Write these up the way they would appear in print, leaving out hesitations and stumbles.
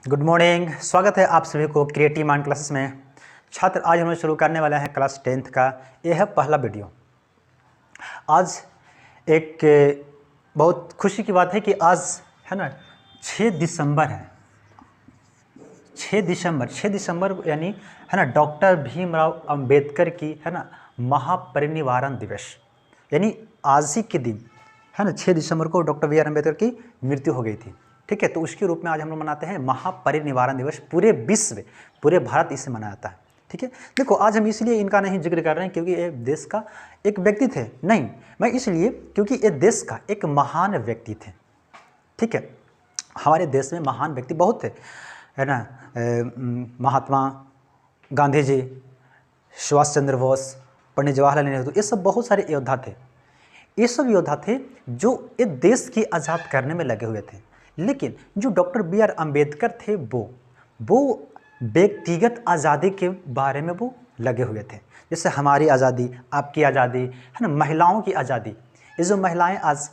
Good morning. स्वागत है आप सभी को क्रिएटिव माइंड क्लासेस में। छात्र, आज हम शुरू करने वाले हैं क्लास 10th का। यह है पहला वीडियो। आज एक बहुत खुशी की बात है कि आज है ना 6 दिसंबर है। 6 दिसंबर यानी है ना डॉक्टर भीमराव अंबेडकर की है ना महापरिनिर्वाण दिवस, यानी आज ही के दिन है ना 6 दिसंबर को डॉक्टर बी आर अम्बेडकर की मृत्यु हो गई थी। ठीक है, तो उसके रूप में आज हम लोग मनाते हैं महापरिनिर्वाण दिवस। पूरे विश्व, पूरे भारत इसे मनाया जाता है। ठीक है, देखो आज हम इसलिए इनका नहीं जिक्र कर रहे हैं क्योंकि ये देश का एक व्यक्ति थे, नहीं, मैं इसलिए क्योंकि ये देश का एक महान व्यक्ति थे। ठीक है, हमारे देश में महान व्यक्ति बहुत थे, है ना। महात्मा गांधी जी, सुभाष चंद्र बोस, पंडित जवाहरलाल नेहरू, ये सब बहुत सारे योद्धा थे। ये सब योद्धा थे जो ये देश की आज़ाद करने में लगे हुए थे। लेकिन जो डॉक्टर बी आर अम्बेडकर थे वो व्यक्तिगत आज़ादी के बारे में वो लगे हुए थे। जैसे हमारी आज़ादी, आपकी आज़ादी, है ना, महिलाओं की आज़ादी। ये जो महिलाएं आज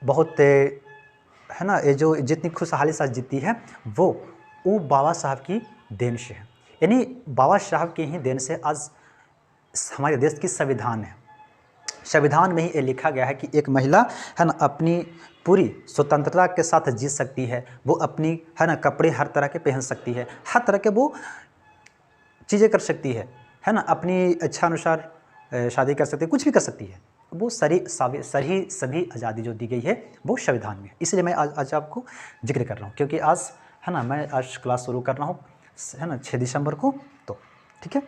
बहुत है ना, ये जो जितनी खुशहाली साथ जीती है वो बाबा साहब की देन से है। यानी बाबा साहब की ही देन से आज हमारे देश की संविधान है। संविधान में ही ये लिखा गया है कि एक महिला है ना अपनी पूरी स्वतंत्रता के साथ जी सकती है। वो अपनी है ना कपड़े हर तरह के पहन सकती है, हर तरह के वो चीज़ें कर सकती है ना, अपनी इच्छा अनुसार शादी कर सकती है, कुछ भी कर सकती है। वो सभी आज़ादी जो दी गई है वो संविधान में। इसलिए मैं आज आपको जिक्र कर रहा हूँ क्योंकि आज है ना मैं आज क्लास शुरू कर रहा हूँ है ना 6 दिसंबर को। तो ठीक है,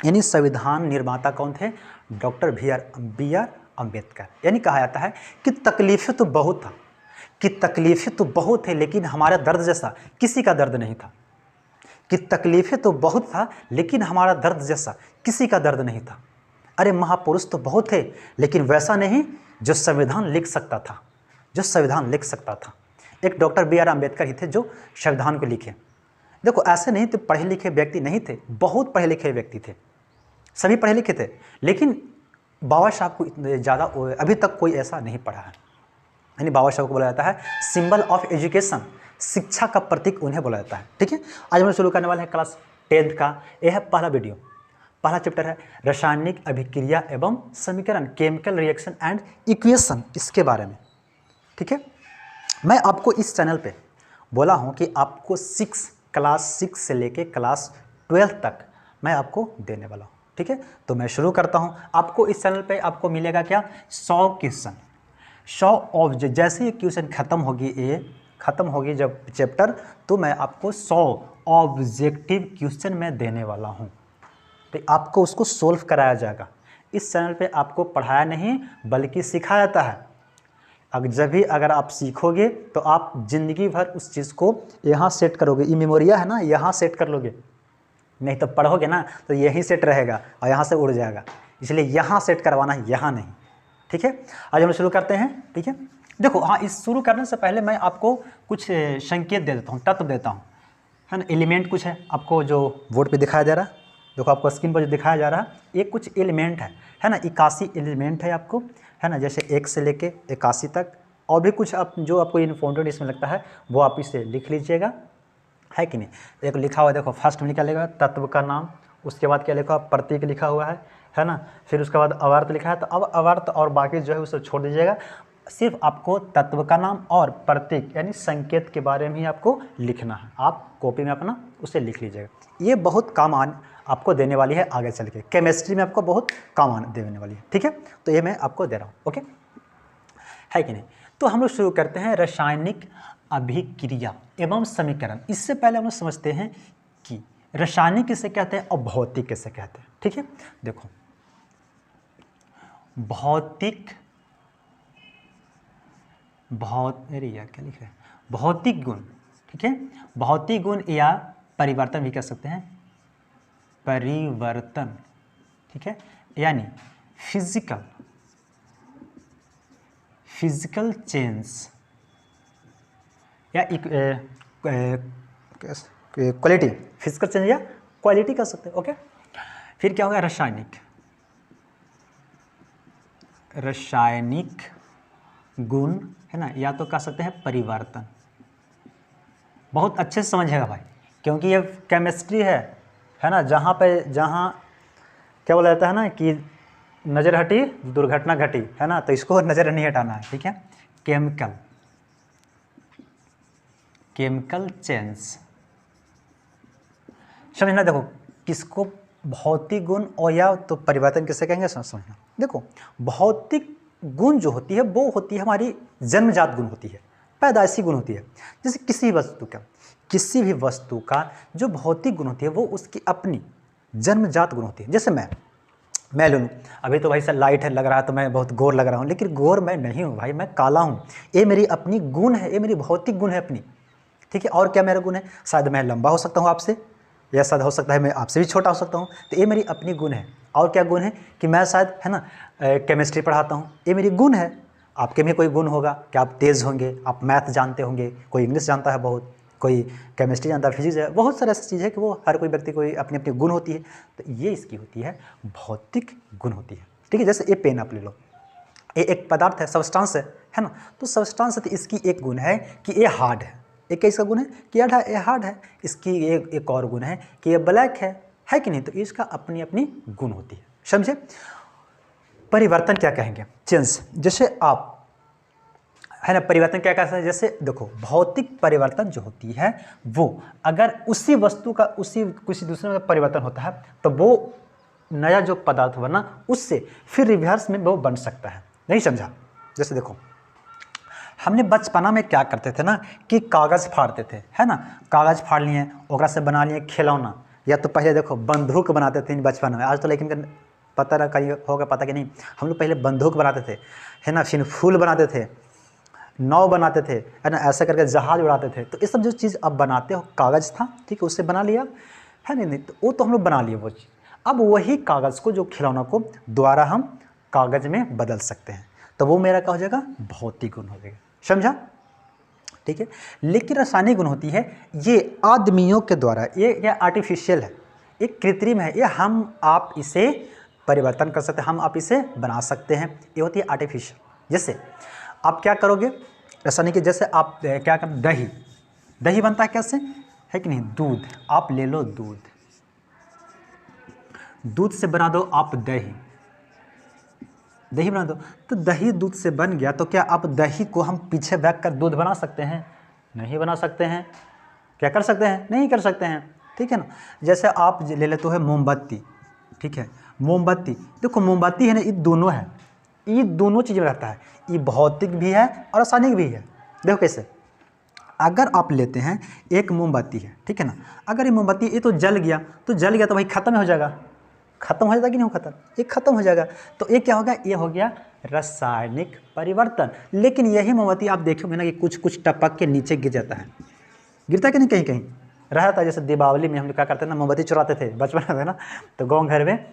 यानी संविधान निर्माता कौन थे? Doctor B R Ambedkar. यानी कहा जाता है कि तकलीफ़ें तो बहुत था, कि तकलीफ़ें तो बहुत थे लेकिन हमारा दर्द जैसा किसी का दर्द नहीं था। कि तकलीफ़ें तो बहुत था लेकिन हमारा दर्द जैसा किसी का दर्द नहीं था। अरे महापुरुष तो बहुत थे लेकिन वैसा नहीं जो संविधान लिख सकता था, जो संविधान लिख सकता था। एक डॉक्टर बी आर अम्बेडकर ही थे जो संविधान को लिखे। देखो ऐसे नहीं थे, पढ़े लिखे व्यक्ति नहीं थे, बहुत पढ़े लिखे व्यक्ति थे, सभी पढ़े लिखे थे, लेकिन बाबा साहब को इतने ज़्यादा अभी तक कोई ऐसा नहीं पढ़ा है। यानी बाबा साहब को बोला जाता है सिंबल ऑफ एजुकेशन, शिक्षा का प्रतीक उन्हें बोला जाता है। ठीक है, आज हम शुरू करने वाले हैं क्लास 10th का। यह है पहला वीडियो। पहला चैप्टर है रासायनिक अभिक्रिया एवं समीकरण, केमिकल रिएक्शन एंड इक्वेशन, इसके बारे में। ठीक है, मैं आपको इस चैनल पे बोला हूँ कि आपको क्लास 6 से लेके क्लास 12 तक मैं आपको देने वाला हूँ। ठीक है, तो मैं शुरू करता हूँ। आपको इस चैनल पे आपको मिलेगा क्या? 100 क्वेश्चन, 100 ऑब्जेक्ट। जैसे ही क्वेश्चन खत्म होगी जब चैप्टर, तो मैं आपको 100 ऑब्जेक्टिव क्वेश्चन मैं देने वाला हूँ। तो आपको उसको सोल्व कराया जाएगा। इस चैनल पे आपको पढ़ाया नहीं बल्कि सिखाया जाता है। अगर आप सीखोगे तो आप ज़िंदगी भर उस चीज़ को यहाँ सेट करोगे। ये मेमोरिया है ना, यहाँ सेट कर लोगे। नहीं तो पढ़ोगे ना तो यहीं सेट रहेगा और यहाँ से उड़ जाएगा। इसलिए यहाँ सेट करवाना है, यहाँ नहीं। ठीक है, आज हम शुरू करते हैं। ठीक है, देखो हाँ, इस शुरू करने से पहले मैं आपको कुछ संकेत दे देता हूँ, तत्व देता हूँ, है ना। एलिमेंट कुछ है आपको जो बोर्ड पे दिखाया जा रहा है। देखो आपको स्क्रीन पर जो दिखाया जा रहा है ये कुछ एलिमेंट है ना। 81 एलिमेंट है आपको, है ना, जैसे 1 से लेके 81 तक। और भी कुछ आप जो आपको इम्पोर्टेंट इसमें लगता है वो आप इसे लिख लीजिएगा, है कि नहीं। एक लिखा हुआ है, देखो फर्स्ट में क्या लिखा, तत्व का नाम। उसके बाद क्या लिखा, प्रतीक लिखा हुआ है ना। फिर उसके बाद अवर्त लिखा है। तो अब अवर्त और बाकी जो है उसे छोड़ दीजिएगा। सिर्फ आपको तत्व का नाम और प्रतीक यानी संकेत के बारे में ही आपको लिखना है। आप कॉपी में अपना उसे लिख लीजिएगा। ये बहुत काम आपको देने वाली है आगे चल के। केमिस्ट्री में आपको बहुत काम देने वाली है। ठीक है, तो ये मैं आपको दे रहा हूँ। ओके, है कि नहीं। तो हम लोग शुरू करते हैं रासायनिक अभिक्रिया एवं समीकरण। इससे पहले हम लोग समझते हैं कि रासायनिक किसे कहते हैं और भौतिक किसे कहते हैं। ठीक है, देखो भौतिक गुण। ठीक है, भौतिक गुण या परिवर्तन भी कह सकते हैं, परिवर्तन। ठीक है, यानी फिजिकल चेंज या क्वालिटी, फिजिकल चेंज या क्वालिटी कर सकते हैं। ओके, फिर क्या होगा, रासायनिक गुण, है ना, या तो कह सकते हैं परिवर्तन, बहुत अच्छे से समझिएगा भाई, क्योंकि ये केमिस्ट्री है ना, जहाँ क्या बोला जाता है ना कि नज़र हटी दुर्घटना घटी, है ना, तो इसको नज़र नहीं हटाना है, ठीक है। केमिकल चेंज समझना। देखो किसको भौतिक गुण और या तो परिवर्तन किसे कहेंगे समझना। देखो भौतिक गुण जो होती है वो होती है हमारी जन्मजात गुण होती है, पैदाइशी गुण होती है। जैसे किसी भी वस्तु का जो भौतिक गुण होती है वो उसकी अपनी जन्मजात गुण होती है। जैसे मैं ले लूँ, अभी तो भाई सर लाइट है लग रहा है तो मैं बहुत गोर लग रहा हूँ, लेकिन गोर मैं नहीं हूँ भाई, मैं काला हूँ। ये मेरी अपनी गुण है, ये मेरी भौतिक गुण है अपनी, ठीक है। और क्या मेरा गुण है, शायद मैं लंबा हो सकता हूँ आपसे, या शायद हो सकता है मैं आपसे भी छोटा हो सकता हूँ, तो ये मेरी अपनी गुण है। और क्या गुण है कि मैं शायद, है ना, केमिस्ट्री पढ़ाता हूँ, ये मेरी गुण है। आपके में कोई गुण होगा कि आप तेज़ होंगे, आप मैथ जानते होंगे, कोई इंग्लिश जानता है बहुत, कोई केमिस्ट्री जानता है, फिजिक्स है, बहुत सारे ऐसी चीज़ है कि वो हर कोई व्यक्ति कोई अपनी अपनी गुण होती है। तो ये इसकी होती है भौतिक गुण होती है, ठीक है। जैसे ये पेन आप ले लो, ये एक पदार्थ है, सब्सटेंस है ना, तो सब्सटेंस है तो इसकी एक गुण है कि ये हार्ड है। एक क्या इसका गुण है कि ये हार्ड है। इसकी एक और गुण है कि ये ब्लैक है कि नहीं। तो इसका अपनी अपनी गुण होती है, समझे। परिवर्तन क्या कहेंगे, चेंज। जैसे आप, है ना, परिवर्तन क्या कहते हैं, जैसे देखो भौतिक परिवर्तन जो होती है वो अगर उसी वस्तु का किसी दूसरे में परिवर्तन होता है तो वो नया जो पदार्थ बना उससे फिर रिवर्स में वो बन सकता है। नहीं समझा। जैसे देखो हमने बचपना में क्या करते थे ना कि कागज़ फाड़ते थे, है ना, कागज़ फाड़ लिए, ओकरा से बना लिए खिलौना, या तो पहले देखो बंदूक बनाते थे बचपन में। आज तो लेकिन पता ना कहीं होगा, पता कि नहीं, हम लोग पहले बंदूक बनाते थे, है ना, फिर फूल बनाते थे, नाव बनाते थे, है ना, ऐसा करके जहाज उड़ाते थे। तो ये सब जो चीज़ अब बनाते हो कागज़ था, ठीक है, उससे बना लिया, है नहीं, तो वो तो हम लोग बना लिए वो चीज़। अब वही कागज़ को, जो खिलौना को दोबारा हम कागज़ में बदल सकते हैं, तो वो मेरा क्या हो जाएगा, भौतिक गुण हो जाएगा, समझा, ठीक है। लेकिन रासायनिक गुण होती है ये आदमियों के द्वारा, ये आर्टिफिशियल है, ये कृत्रिम है, ये हम आप इसे परिवर्तन कर सकते हैं, हम आप इसे बना सकते हैं, ये होती है आर्टिफिशियल। जैसे आप क्या करोगे रासायनिक, जैसे आप क्या कर, दही बनता है कैसे, है कि नहीं, दूध, आप ले लो दूध से बना दो आप दही बना दो, तो दही दूध से बन गया, तो क्या आप दही को हम पीछे बैठ कर दूध बना सकते हैं, नहीं बना सकते हैं। क्या कर सकते हैं, नहीं कर सकते हैं, ठीक है ना। जैसे आप ले लेते हो मोमबत्ती, ठीक है, मोमबत्ती, देखो मोमबत्ती है ना, ये दोनों है, ये दोनों चीज़ें रहता है, ये भौतिक भी है और रासायनिक भी है। देखो कैसे, अगर आप लेते हैं एक मोमबत्ती है, ठीक है ना, अगर ये मोमबत्ती ये तो जल गया तो भाई ख़त्म हो जाएगा, ख़त्म हो जाता कि नहीं हो, ये ख़त्म हो जाएगा। तो ये क्या होगा, ये हो गया रासायनिक परिवर्तन। लेकिन यही मोमबत्ती आप देखोगे ना कि कुछ कुछ टपक के नीचे गिर जाता है, गिरता है कि नहीं, कहीं कहीं रहता है। जैसे दीपावली में हम लोग क्या करते हैं ना, मोमबत्ती चुराते थे बचपन में ना, तो गाँव घर में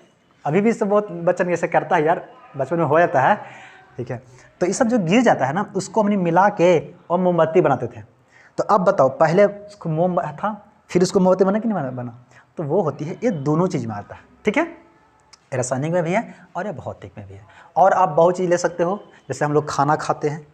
अभी भी सब बहुत बच्चन ऐसे करता है यार, बचपन में हो जाता है, ठीक है। तो ये सब जो गिर जाता है ना, उसको हमने मिला के और मोमबत्ती बनाते थे। तो अब बताओ, पहले उसको मोम था, फिर उसको मोमबत्ती बना कि नहीं बना, तो वो होती है, ये दोनों चीज़ में आता है, ठीक है, रासायनिक में भी है और ये भौतिक में भी है। और आप बहुत चीज़ ले सकते हो, जैसे हम लोग खाना खाते हैं,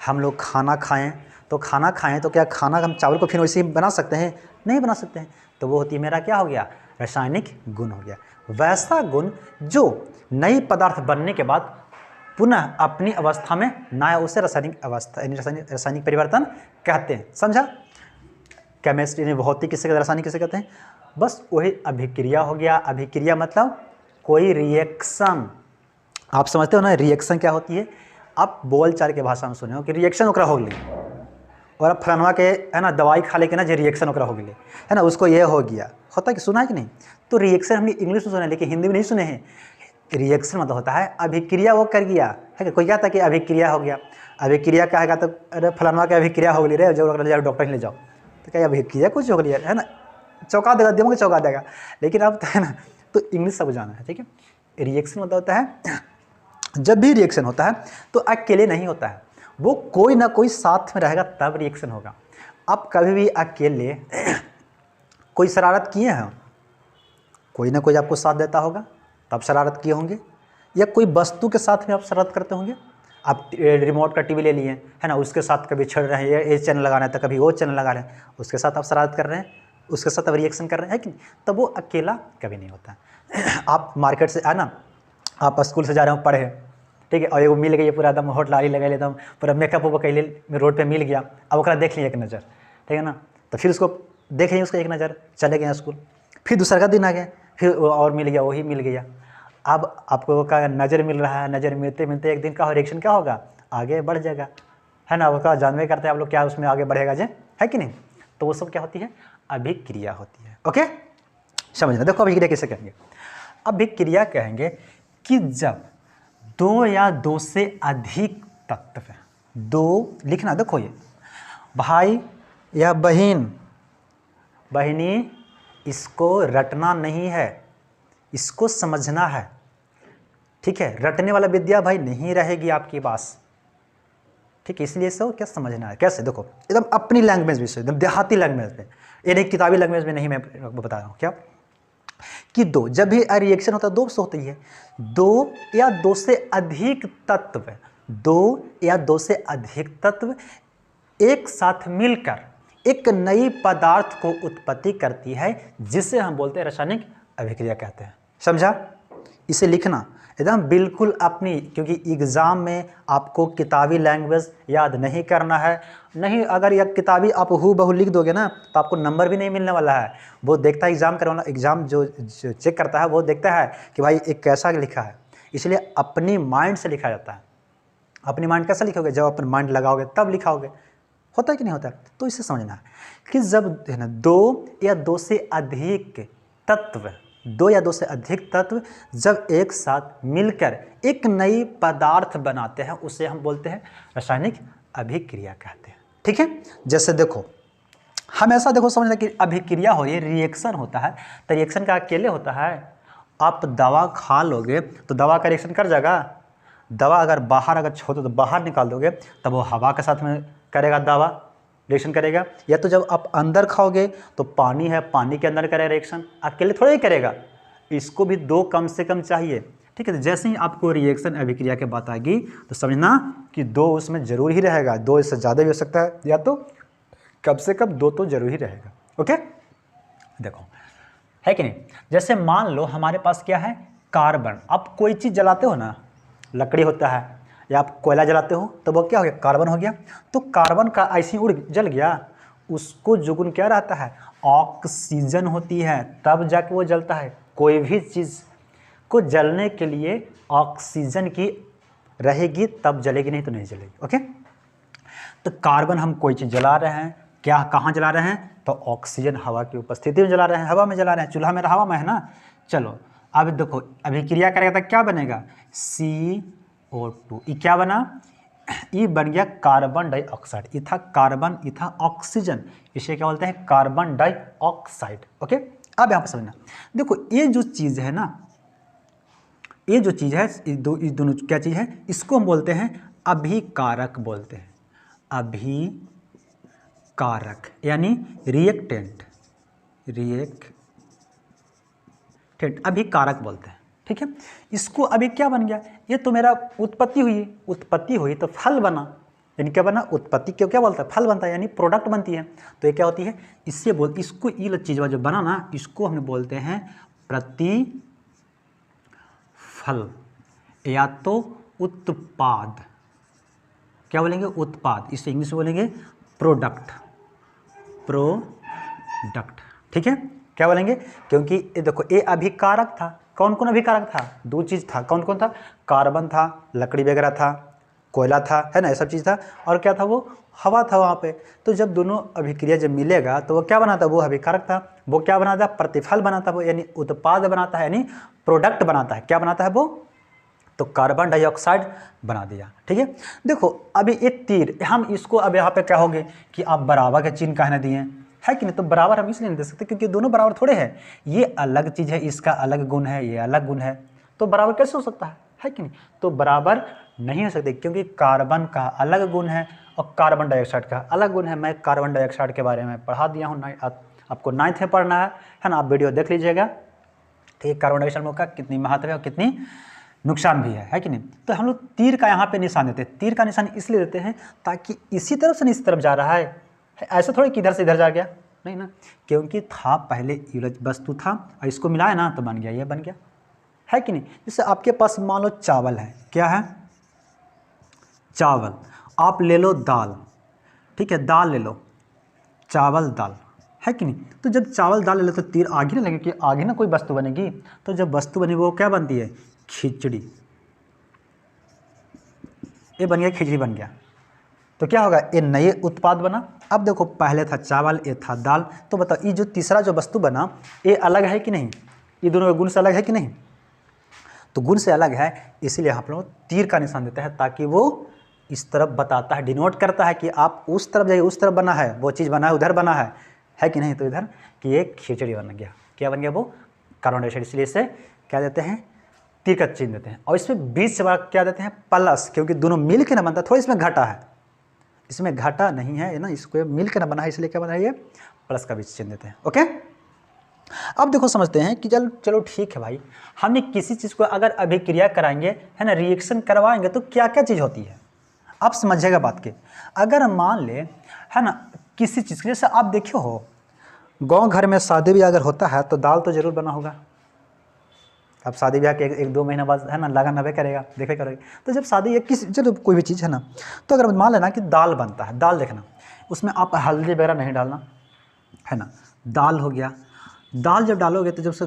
हम लोग खाना खाएं तो क्या खाना हम चावल को फिर वैसे ही बना सकते हैं, नहीं बना सकते हैं, तो वो होती है मेरा क्या हो गया, रासायनिक गुण हो गया। वैसा गुण जो नई पदार्थ बनने के बाद पुनः अपनी अवस्था में नया, उसे रासायनिक अवस्था रासायनिक परिवर्तन कहते हैं, समझा। केमिस्ट्री में भौतिक किसे कहते हैं, रासायनिक किसे कहते हैं, बस वही अभिक्रिया हो गया। अभिक्रिया मतलब कोई रिएक्शन, आप समझते हो ना रिएक्शन क्या होती है, आप बोल चाल के भाषा में सुने हो कि रिएक्शन ओकरा हो गई, और अब फलानवा के, है ना, दवाई खा लेके ना जो रिएक्शन ओकरा हो गई, है ना, उसको ये हो गया, होता है कि सुना है कि नहीं। तो रिएक्शन हमने इंग्लिश में सुना है लेकिन हिंदी में नहीं सुने हैं। रिएक्शन मतलब होता है अभिक्रिया, वो कर गया है कि कोई कहता है कि अभिक्रिया हो गया, अभिक्रिया क्या है, तो अरे फलानवा के अभिक्रिया हो गई रे, जो ले जाओ डॉक्टर ले जाओ, तो क्या अभिक्रिया कुछ हो गई है ना, चौंका देगा, दिमाग चौंका देगा। लेकिन अब है ना, तो इंग्लिश सब जाना है, ठीक है। रिएक्शन मतलब होता है, जब भी रिएक्शन होता है तो अकेले नहीं होता है, वो कोई ना कोई साथ में रहेगा तब रिएक्शन होगा। आप कभी भी अकेले कोई शरारत किए हैं, कोई ना कोई आपको साथ देता होगा तब शरारत किए होंगे, या कोई वस्तु के साथ में आप शरारत करते होंगे, आप रिमोट का टीवी ले लिए है ना, उसके साथ कभी छेड़ रहे हैं, ये चैनल लगा रहे हैं तो कभी वो चैनल लगा रहे हैं, उसके साथ आप शरारत कर रहे हैं, उसके साथ आप रिएक्शन कर रहे हैं, है कि नहीं? तब वो अकेला कभी नहीं होता। आप मार्केट से आए ना, आप स्कूल से जा रहे हो पढ़े, ठीक है, और वो मिल गई पूरा एकदम होट लाली लगा लेता हूँ, पूरा मेकअप वो कैले रोड पे मिल गया, अब ओकरा देख लिया एक नज़र, ठीक है ना, तो फिर उसको देख लिया उसको एक नज़र, चले गए स्कूल, फिर दूसरा का दिन आ गया, फिर और मिल गया, वही मिल गया। अब आपको का नज़र मिल रहा है, नज़र मिलते मिलते एक दिन का रिएक्शन क्या होगा, आगे बढ़ जाएगा, है ना, वो जानवे करते हैं आप लोग क्या उसमें आगे बढ़ेगा जे, है कि नहीं? तो वो सब क्या होती है, अभिक्रिया होती है। ओके, समझना। देखो अभिक्रिया किसे कहेंगे, अभिक्रिया कहेंगे कि जब दो या दो से अधिक तत्व, दो लिखना, देखो ये भाई या बहन, बहनी, इसको रटना नहीं है, इसको समझना है, ठीक है, रटने वाला विद्या भाई नहीं रहेगी आपके पास, ठीक है, इसलिए सब क्या समझना है, कैसे, देखो एकदम अपनी लैंग्वेज में, एकदम देहाती लैंग्वेज में, ये नहीं किताबी लैंग्वेज में नहीं, मैं बता रहा हूँ क्या, कि दो, जब भी रिएक्शन होता है दो से होती है, दो या दो से अधिक तत्व, दो या दो से अधिक तत्व एक साथ मिलकर एक नई पदार्थ को उत्पत्ति करती है, जिसे हम बोलते हैं रासायनिक अभिक्रिया कहते हैं। समझा? इसे लिखना एकदम बिल्कुल अपनी, क्योंकि एग्ज़ाम में आपको किताबी लैंग्वेज याद नहीं करना है, नहीं अगर यह किताबी आप हू बहू लिख दोगे ना तो आपको नंबर भी नहीं मिलने वाला है। वो देखता है एग्ज़ाम करवाना, एग्ज़ाम जो चेक करता है वो देखता है कि भाई एक कैसा लिखा है, इसलिए अपनी माइंड से लिखा जाता है। अपनी माइंड कैसा लिखोगे, जब अपनी माइंड लगाओगे तब लिखाओगे, होता है कि नहीं होता? तो इसे समझना है कि जब है ना दो या दो से अधिक तत्व, दो या दो से अधिक तत्व जब एक साथ मिलकर एक नई पदार्थ बनाते हैं, उसे हम बोलते हैं रासायनिक अभिक्रिया कहते हैं। ठीक है, जैसे देखो हमेशा देखो समझना कि अभिक्रिया हो रही है, रिएक्शन होता है, तो रिएक्शन का अकेले होता है। आप दवा खा लोगे तो दवा का रिएक्शन कर जाएगा, दवा अगर बाहर अगर छोड़ो तो बाहर निकाल दोगे तब वो हवा के साथ में करेगा, दवा रिएक्शन करेगा। या तो जब आप अंदर खाओगे तो पानी है, पानी के अंदर करेगा रिएक्शन, अकेले थोड़ा ही करेगा, इसको भी दो कम से कम चाहिए। ठीक है, तो जैसे ही आपको रिएक्शन अभिक्रिया की बात आएगी तो समझना कि दो उसमें जरूर ही रहेगा, दो इससे ज़्यादा भी हो सकता है, या तो कम से कम दो तो जरूर ही रहेगा। ओके, देखो है कि नहीं, जैसे मान लो हमारे पास क्या है, कार्बन। आप कोई चीज़ जलाते हो ना, लकड़ी होता है या आप कोयला जलाते हो तो वो क्या हो गया, कार्बन हो गया। तो कार्बन का ऐसे ही उड़ जल गया, उसको जुगुन क्या रहता है, ऑक्सीजन होती है, तब जाके वो जलता है। कोई भी चीज़ को जलने के लिए ऑक्सीजन की रहेगी तब जलेगी, नहीं तो नहीं जलेगी। ओके, तो कार्बन हम कोई चीज़ जला रहे हैं, क्या कहाँ जला रहे हैं, तो ऑक्सीजन हवा की उपस्थिति में जला रहे हैं, हवा में जला रहे हैं, चूल्हा मेरा हवा में है ना। चलो अब देखो अभिक्रिया करेगा तो क्या बनेगा, CO2। ये क्या बना, ये बन गया कार्बन डाइऑक्साइड, ये था कार्बन, ये था ऑक्सीजन, इसे क्या बोलते हैं, कार्बन डाइऑक्साइड। ओके, अब यहाँ पर समझना, देखो ये जो चीज़ है ना, ये जो चीज़ है, ये दोनों क्या चीज़ है, इसको हम बोलते हैं अभिकारक बोलते हैं, अभिकारक यानी रिएक्टेंट, अभिकारक बोलते हैं। ठीक है, इसको अभी क्या बन गया, ये तो मेरा उत्पत्ति हुई तो फल बना, यानी क्या बना, उत्पत्ति क्यों क्या बोलता है, फल बनता है, यानी प्रोडक्ट बनती है। तो ये क्या होती है, इससे बोल, इसको ये चीज़ जो बना ना, इसको हम बोलते हैं प्रतिफल या तो उत्पाद। क्या बोलेंगे, उत्पाद, इसे इंग्लिश में बोलेंगे प्रोडक्ट। ठीक है, क्या बोलेंगे, क्योंकि ये देखो ये अभिकारक था, कौन कौन अभिकारक था, दो चीज़ था, कौन कौन था, कार्बन था, लकड़ी वगैरह था, कोयला था, है ना, ये सब चीज़ था, और क्या था, वो हवा था वहाँ पे। तो जब दोनों अभिक्रिया जब मिलेगा तो वो क्या बनाता, वो अभिकारक था, वो क्या बनाता, प्रतिफल बनाता, वो यानी उत्पाद बनाता है, यानी प्रोडक्ट बनाता है। क्या बनाता है वो, तो कार्बन डाइऑक्साइड बना दिया। ठीक है, देखो अभी एक तीर, हम इसको अब यहाँ पे कहोगे कि आप बराबर के चिन्ह कहने दिए, है कि नहीं, तो बराबर हम इसलिए नहीं दे सकते क्योंकि दोनों बराबर थोड़े हैं, ये अलग चीज़ है, इसका अलग गुण है, ये अलग गुण है, तो बराबर कैसे हो सकता है कि नहीं, तो बराबर नहीं हो सकते, क्योंकि कार्बन का अलग गुण है और कार्बन डाइऑक्साइड का अलग गुण है। मैं कार्बन डाइऑक्साइड के बारे में पढ़ा दिया हूँ, आपको 9th में पढ़ना है ना, आप वीडियो देख लीजिएगा। ठीक है, कार्बन डाइऑक्साइड का कितनी महत्व है और कितनी नुकसान भी है कि नहीं। तो हम लोग तीर का यहाँ पे निशान देते हैं। तीर का निशान इसलिए देते हैं ताकि इसी तरफ से नहीं इस तरफ जा रहा है, ऐसा थोड़ी कि इधर से इधर जा गया, नहीं ना, क्योंकि था पहले युलज वस्तु था और इसको मिलाया ना तो बन गया, ये बन गया, है कि नहीं। जैसे आपके पास मान लो चावल है, क्या है, चावल, आप ले लो दाल, ठीक है, दाल ले लो, चावल दाल, है कि नहीं। तो जब चावल दाल ले लो तो तीर आगे ना लगे कि आगे ना कोई वस्तु बनेगी, तो जब वस्तु बनी वो क्या बनती है, खिचड़ी, ये बन गया, खिचड़ी बन गया। तो क्या होगा, ये नए उत्पाद बना। अब देखो पहले था चावल, ये था दाल, तो बताओ ये जो तीसरा जो वस्तु बना ये अलग है कि नहीं, ये दोनों के गुण से अलग है कि नहीं, तो गुण से अलग है, इसीलिए आप लोग तीर का निशान देते हैं ताकि वो इस तरफ बताता है, डिनोट करता है कि आप उस तरफ जाइए, उस तरफ बना है, वो चीज़ बना है, उधर बना है कि नहीं। तो इधर कि ये खिचड़ी बन गया, क्या बन गया, वो कार्बन डाइऑक्साइड, इसलिए इसे क्या देते हैं, तीर का चिन्ह देते हैं। और इसमें बीच से क्या देते हैं, प्लस, क्योंकि दोनों मिल के ना बनता, थोड़ा इसमें घाटा है, इसमें घाटा नहीं है ना, इसको मिल के ना बना है, इसलिए क्या बना है, ये प्लस का बीच चिन्ह देते हैं। ओके, अब देखो समझते हैं कि चलो ठीक है भाई, हमने किसी चीज़ को अगर अभिक्रिया कराएंगे, है ना, रिएक्शन करवाएंगे तो क्या क्या चीज़ होती है, आप समझिएगा बात के। अगर मान ले, है ना, किसी चीज़, जैसे आप देखे हो गांव घर में शादी ब्याह अगर होता है तो दाल तो जरूर बना होगा। अब शादी ब्याह के एक दो महीना बाद, है ना, लगन नबे करेगा, देखे करेगा। तो जब शादी या किसी, चलो कोई भी चीज़ है ना, तो अगर मान लेना कि दाल बनता है, दाल देखना, उसमें आप हल्दी वगैरह नहीं डालना, है ना, दाल हो गया। दाल जब डालोगे तो जब से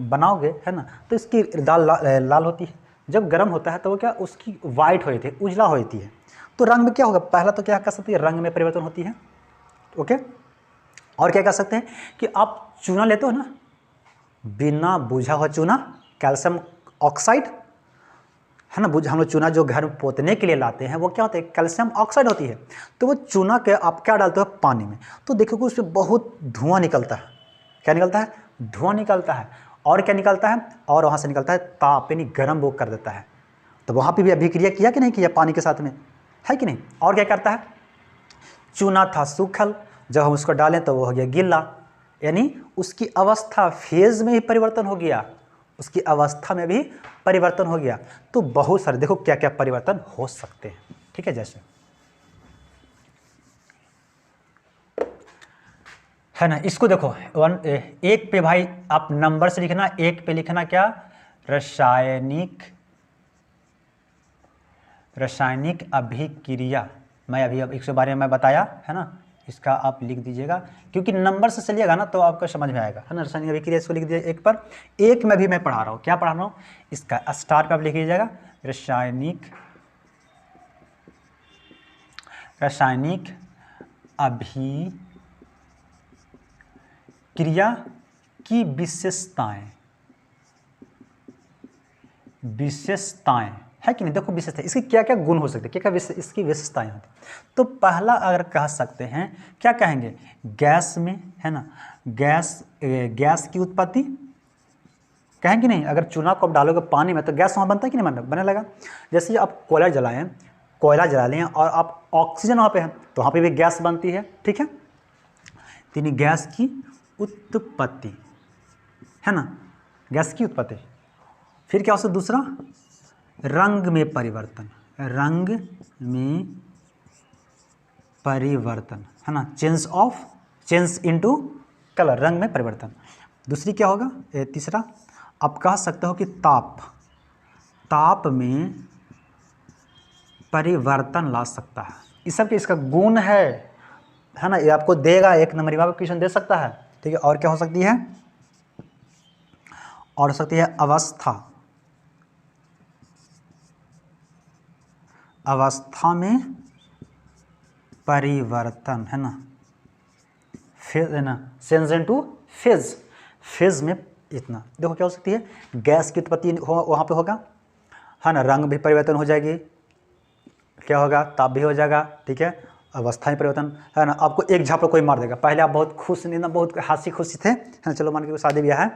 बनाओगे, है ना, तो इसकी दाल लाल होती है, जब गर्म होता है तो वो क्या, उसकी वाइट हो जाती है, उजला हो जाती है। तो रंग में क्या होगा, पहला तो क्या कर सकती है, रंग में परिवर्तन होती है। ओके, और क्या कर सकते हैं कि आप चूना लेते हो ना, बिना बुझा हुआ चूना, कैल्शियम ऑक्साइड, है ना, हम लोग चूना जो घर में पोतने के लिए लाते हैं वो क्या होता है, कैल्शियम ऑक्साइड होती है। तो वो चूना के आप क्या डालते हो, पानी में, तो देखोगे उसमें बहुत धुआं निकलता है। क्या निकलता है, धुआं निकलता है। और क्या निकलता है, और वहाँ से निकलता है ताप, यानी गर्म वो कर देता है। तो वहाँ पे भी अभिक्रिया किया कि नहीं किया पानी के साथ में, है कि नहीं। और क्या करता है, चूना था सूखल, जब हम उसको डालें तो वो हो गया गीला, यानी उसकी अवस्था, फेज में ही परिवर्तन हो गया, उसकी अवस्था में भी परिवर्तन हो गया। तो बहुत सारे देखो क्या क्या परिवर्तन हो सकते हैं, ठीक है। जैसे, है ना, इसको देखो एक पे भाई आप नंबर से लिखना, एक पे लिखना क्या, रासायनिक अभिक्रिया। मैं अभी अब इसके बारे में मैं बताया, है ना, इसका आप लिख दीजिएगा, क्योंकि नंबर से चलिएगा ना तो आपको समझ में आएगा, है ना। रासायनिक अभिक्रिया इसको लिख दीजिए एक पर, एक में भी मैं पढ़ा रहा हूँ, क्या पढ़ा रहा हूँ, इसका स्टार पे आप लिख दीजिएगा, रासायनिक अभिक्रिया की विशेषताएं, है कि नहीं। देखो विशेषता, इसके क्या क्या गुण हो सकते हैं, क्या क्या इसकी विशेषताएं होती हैं। तो पहला अगर कह सकते हैं, क्या कहेंगे, गैस में, है ना, गैस की उत्पत्ति, कहेंगे नहीं। अगर चूना को आप डालोगे पानी में तो गैस वहाँ बनता है कि नहीं बनने लगा। जैसे आप कोयला जलाएं, कोयला जला लें और आप ऑक्सीजन वहाँ पे है तो वहाँ पे भी गैस बनती है, ठीक है। यानी गैस की उत्पत्ति, है ना, गैस की उत्पत्ति। फिर क्या हो सकता है दूसरा, रंग में परिवर्तन, है ना, चेंज इनटू कलर, रंग में परिवर्तन। दूसरी क्या होगा, तीसरा आप कह सकते हो कि ताप में परिवर्तन ला सकता है। इस सब के इसका गुण है ना, ये आपको देगा, एक नंबर का क्वेश्चन दे सकता है, ठीक है। और क्या हो सकती है, और हो सकती है अवस्था में परिवर्तन, है ना, फेज, है ना, चेंज इनटू फेज में इतना। देखो क्या हो सकती है, गैस की उत्पत्ति वहाँ पे होगा, है ना, रंग भी परिवर्तन हो जाएगी, क्या होगा, ताप भी हो जाएगा, ठीक है, अवस्था में परिवर्तन, है ना। आपको एक झापड़ कोई मार देगा, पहले आप बहुत खुश नहीं ना, बहुत हंसी खुशी थे, है ना, चलो मान के शादी ब्याह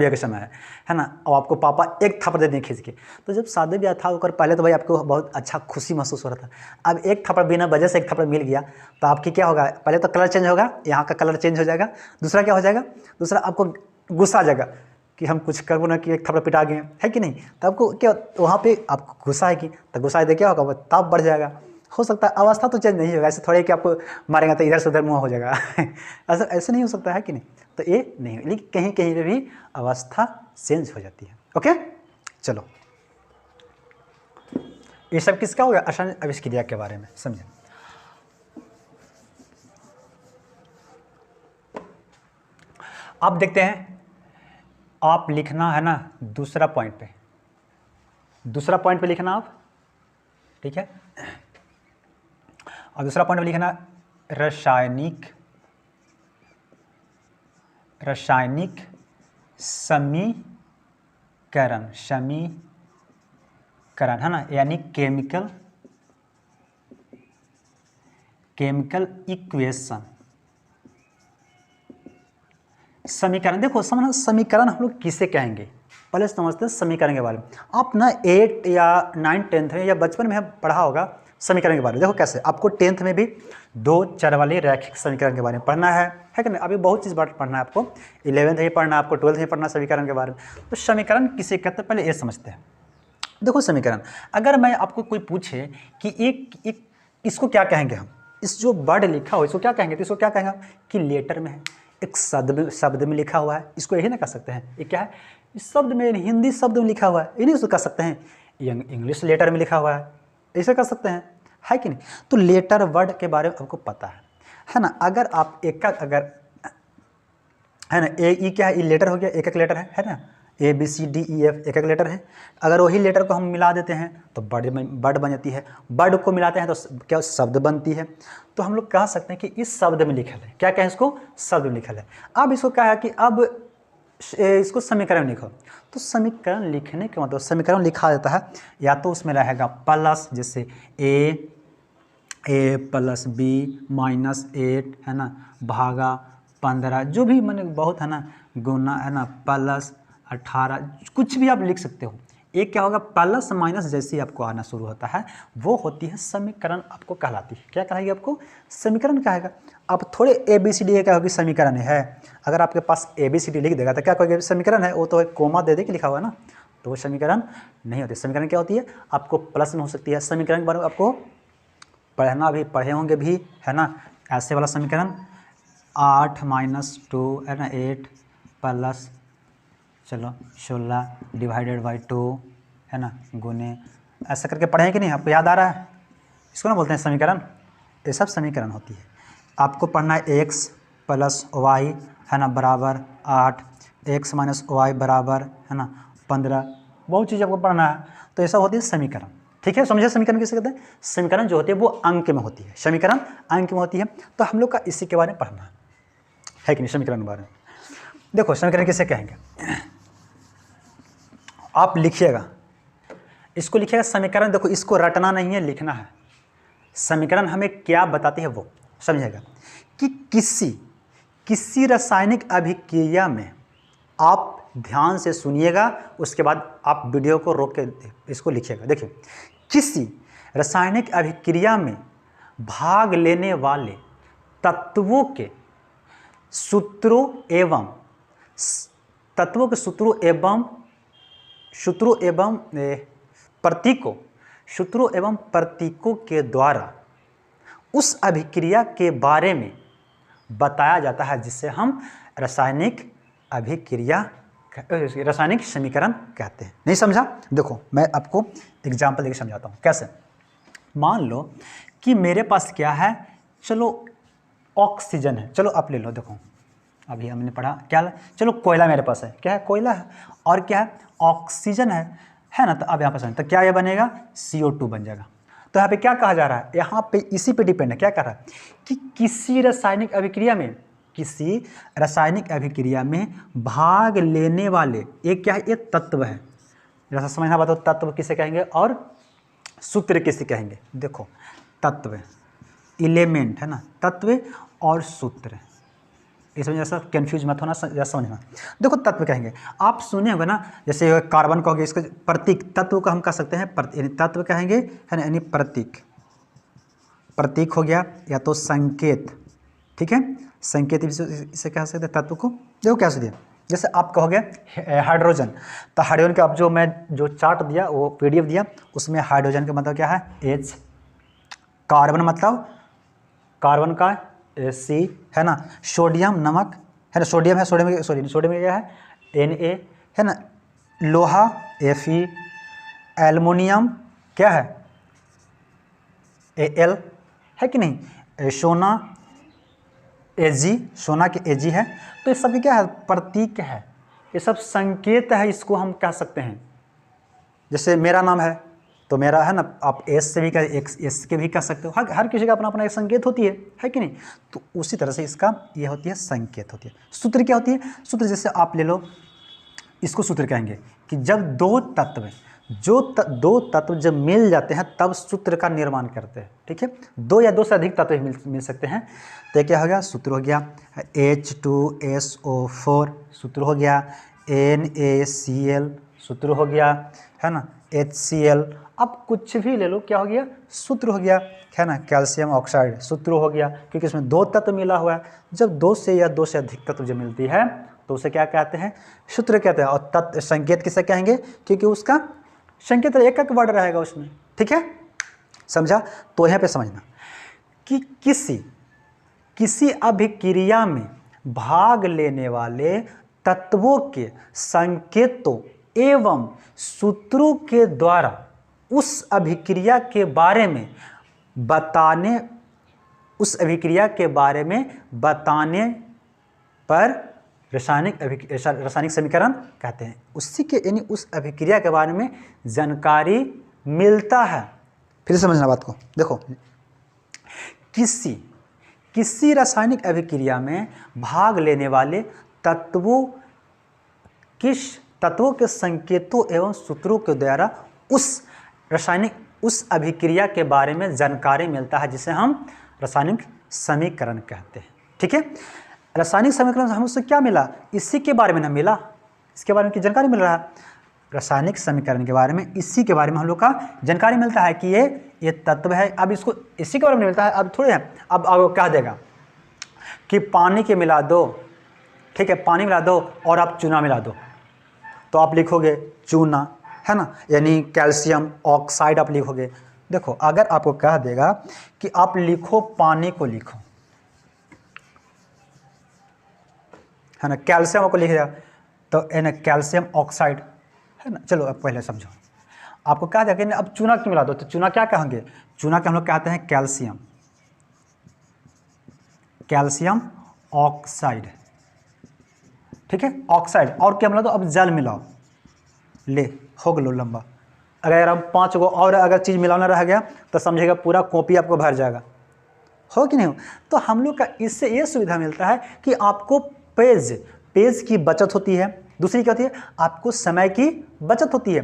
के समय है ना, अब आपको पापा एक थप्पड़ दे दें खींच के। तो जब शादी ब्याह था होकर पहले तो भाई आपको बहुत अच्छा खुशी महसूस हो रहा था। अब एक थप्पड़ बिना वजह से एक थप्पड़ मिल गया तो आपकी क्या होगा, पहले तो कलर चेंज होगा, यहाँ का कलर चेंज हो जाएगा। दूसरा क्या हो जाएगा, दूसरा आपको गुस्सा आ जाएगा, कि हम कुछ कर ना कि एक थप्पड़ पिटा गए है कि नहीं, तो आपको क्या वहाँ पे आपको गुस्सा आएगी, तो गुस्सा आए क्या होगा, वो ताप बढ़ जाएगा। हो सकता है अवस्था तो चेंज नहीं होगा, ऐसे थोड़े कि आपको मारेंगे तो इधर से उधर मुँह हो जाएगा ऐसा ऐसे नहीं हो सकता है कि नहीं, तो ये नहीं, लेकिन कहीं कहीं पे भी अवस्था चेंज हो जाती है। ओके, चलो ये सब किसका हो गया, रासायनिक अभिक्रिया के बारे में समझे। अब देखते हैं, आप लिखना है ना दूसरा पॉइंट पे लिखना आप, ठीक है। और दूसरा पॉइंट पे लिखना रासायनिक समीकरण है ना, यानी केमिकल इक्वेशन, समीकरण। देखो समझना, समीकरण हम लोग किसे कहेंगे, पहले समझते हैं समीकरण के बारे में। आप ना 8 या 9 10th में या बचपन में पढ़ा होगा समीकरण के बारे में। देखो कैसे, आपको 10th में भी 2 चर वाले रैखिक समीकरण के बारे में पढ़ना है कि नहीं, अभी बहुत चीज़ पढ़ना है आपको, 11th में पढ़ना है आपको, 12th में पढ़ना समीकरण के बारे में। तो समीकरण किसे कहते हैं, पहले ये समझते हैं। देखो समीकरण, अगर मैं आपको कोई पूछे कि एक इसको क्या कहेंगे हम, इस जो वर्ड लिखा हो इसको क्या कहेंगे, तो इसको क्या कहेंगे हम कि लेटर में है, एक शब्द में लिखा हुआ है, इसको यही ना कह सकते हैं। ये क्या है, इस शब्द में, हिंदी शब्द में लिखा हुआ है, ये नहीं उसको कह सकते हैं। इंग्लिश लेटर में लिखा हुआ है, ऐसे कह सकते हैं, है कि नहीं। तो लेटर वर्ड के बारे में आपको पता है ना। अगर आप अगर है ना, ई क्या है, ई लेटर हो गया, एक लेटर है ना, ABCDEF एक लेटर है। अगर वही लेटर को हम मिला देते हैं तो वर्ड बन जाती है, वर्ड को मिलाते हैं तो क्या शब्द बनती है। तो हम लोग कह सकते हैं कि इस शब्द में लिखल है, क्या कहें इसको, शब्द में लिखल है। अब इसको क्या है कि अब इसको समीकरण लिखो, तो समीकरण लिखने का मतलब समीकरण लिखा जाता है, या तो उसमें रहेगा प्लस, जैसे A + B -8 है ना, भागा 15, जो भी मैंने बहुत है ना, गुना है ना, प्लस 18, कुछ भी आप लिख सकते हो। एक क्या होगा, प्लस माइनस जैसे ही आपको आना शुरू होता है वो होती है समीकरण, आपको कहलाती है। क्या कहलाएगी आपको, समीकरण कहेगा। अब थोड़े ABCD क्या होगी, समीकरण है। अगर आपके पास ABCD लिख देगा तो क्या कहोगे, समीकरण है, वो तो एक कोमा दे दे के लिखा हुआ है ना, तो वो समीकरण नहीं होती। समीकरण क्या होती है, आपको प्लस में हो सकती है। समीकरण के बारे में आपको पढ़े होंगे भी, है ना। ऐसे वाला समीकरण 8 - 2 है ना, 8 प्लस चलो 16 / 2 है ना, गुने, ऐसा करके पढ़े कि नहीं, आपको याद आ रहा है। इसको ना बोलते हैं समीकरण, ये सब समीकरण होती है। आपको पढ़ना है x + y है ना बराबर 8, x - y बराबर है ना 15, बहुत चीज़ आपको पढ़ना है। तो ऐसा होती है समीकरण, ठीक है। समझे समीकरण किसे कहते हैं, समीकरण जो होती है वो अंक में होती है, समीकरण अंक में होती है। तो हम लोग का इसी के बारे में पढ़ना है कि नहीं, समीकरण के बारे में। देखो समीकरण किसे कहेंगे, आप लिखिएगा, इसको लिखिएगा समीकरण। देखो इसको रटना नहीं है, लिखना है। समीकरण हमें क्या बताती है वो समझिएगा, कि किसी रासायनिक अभिक्रिया में, आप ध्यान से सुनिएगा, उसके बाद आप वीडियो को रोक के इसको लिखिएगा। देखिए, किसी रासायनिक अभिक्रिया में भाग लेने वाले तत्वों के सूत्रों एवं प्रतीकों के द्वारा उस अभिक्रिया के बारे में बताया जाता है, जिसे हम रासायनिक समीकरण कहते हैं। नहीं समझा, देखो मैं आपको एग्जाम्पल देकर समझाता हूँ कैसे। मान लो कि मेरे पास क्या है, चलो ऑक्सीजन है, चलो आप ले लो। देखो अभी हमने पढ़ा क्या, चलो कोयला मेरे पास है, क्या है, कोयला है, और क्या है, ऑक्सीजन है ना। तो अब यहाँ पर समझ, तो क्या ये बनेगा, CO2 बन जाएगा। तो यहाँ पे क्या कहा जा रहा है, यहाँ पे इसी पे डिपेंड है, क्या कह रहा है कि किसी रासायनिक अभिक्रिया में भाग लेने वाले, एक क्या है, ये तत्व है। जैसा समझना बताओ, तत्व किसे कहेंगे और सूत्र किसे कहेंगे। देखो तत्व, एलिमेंट है ना, तत्व और सूत्र, इसमें जैसा कंफ्यूज मत होना, जैसा समझना। देखो तत्व कहेंगे, आप सुने होंगे ना, जैसे कार्बन कहोगे, इसका प्रतीक, तत्व को हम कह सकते हैं तत्व कहेंगे, है ना, यानी प्रतीक हो गया, या तो संकेत, ठीक है, संकेत इसे कह सकते हैं तत्व को। देखो क्या दिया, जैसे आप कहोगे हाइड्रोजन, तो हाइड्रोजन का अब जो मैं जो चार्ट दिया वो पीडीएफ दिया, उसमें हाइड्रोजन का मतलब क्या है H, कार्बन मतलब कार्बन का सी है ना, सोडियम नमक है ना, सोडियम है, सोडियम क्या है Na है ना, लोहा Fe, एल्युमिनियम क्या है Al है कि नहीं, सोना Ag, सोना के Ag है। तो ये सब क्या है प्रतीक है, ये सब संकेत है, इसको हम कह सकते हैं। जैसे मेरा नाम है तो मेरा है ना, आप एस से भी एस के भी कह सकते हो, हर किसी का अपना अपना एक संकेत होती है कि नहीं। तो उसी तरह से इसका ये होती है संकेत होती है। सूत्र क्या होती है, सूत्र जैसे आप ले लो, इसको सूत्र कहेंगे कि जब दो तत्व दो तत्व जब मिल जाते हैं तब सूत्र का निर्माण करते हैं, ठीक है। दो या दो से अधिक तत्व मिल सकते हैं, तो क्या हो गया सूत्र हो गया H2SO4, सूत्र हो गया NaCl, सूत्र हो गया है ना HCl। अब कुछ भी ले लो, क्या हो गया सूत्र हो गया है ना, कैल्शियम ऑक्साइड, सूत्र हो गया, क्योंकि इसमें दो तत्व मिला हुआ है। जब दो से या दो से अधिक तत्व जब मिलती है तो उसे क्या कहते हैं, सूत्र कहते हैं। और तत्व संकेत किसे कहेंगे, क्योंकि उसका संकेत एक एक वर्ड रहेगा उसमें, ठीक है, समझा। तो यहाँ पे समझना कि किसी अभिक्रिया में भाग लेने वाले तत्वों के संकेतों एवं सूत्रों के द्वारा उस अभिक्रिया के बारे में बताने पर रासायनिक समीकरण कहते हैं। उसी के यानी उस अभिक्रिया के बारे में जानकारी मिलता है। फिर समझना बात को, देखो किसी रासायनिक अभिक्रिया में भाग लेने वाले तत्वों के संकेतों एवं सूत्रों के द्वारा उस अभिक्रिया के बारे में जानकारी मिलता है, जिसे हम रासायनिक समीकरण कहते हैं, ठीक है। रासायनिक समीकरण हमें उससे क्या मिला, इसी के बारे में ना मिला, इसके बारे में की जानकारी मिल रहा है। रासायनिक समीकरण के बारे में, इसी के बारे में हम लोग का जानकारी मिलता है कि ये तत्व है। अब इसको इसी के बारे में मिलता है, अब थोड़े है, अब आपको कह देगा कि पानी के मिला दो, ठीक है, पानी मिला दो और आप चूना मिला दो, तो आप लिखोगे चूना है ना, यानी कैल्शियम ऑक्साइड आप लिखोगे। देखो अगर आपको कह देगा कि आप लिखो पानी को लिखो, है ना, कैल्शियम आपको लिख दिया तो है ना कैल्शियम ऑक्साइड है ना। चलो अब पहले समझो, आपको कहा जाएगा कि अब चूना क्यों मिला दो, तो चूना क्या कहेंगे, चूना के हम लोग कहते हैं कैल्शियम ऑक्साइड, ठीक है, ऑक्साइड। और क्या मिला दो, अब जल मिलाओ, ले हो गलो लंबा। अगर हम 5 गो और अगर चीज़ मिलाना रह गया तो समझेगा पूरा कॉपी आपको भर जाएगा, हो कि नहीं हो। तो हम लोग का इससे ये सुविधा मिलता है कि आपको पेज की बचत होती है। दूसरी क्या होती है, आपको समय की बचत होती है,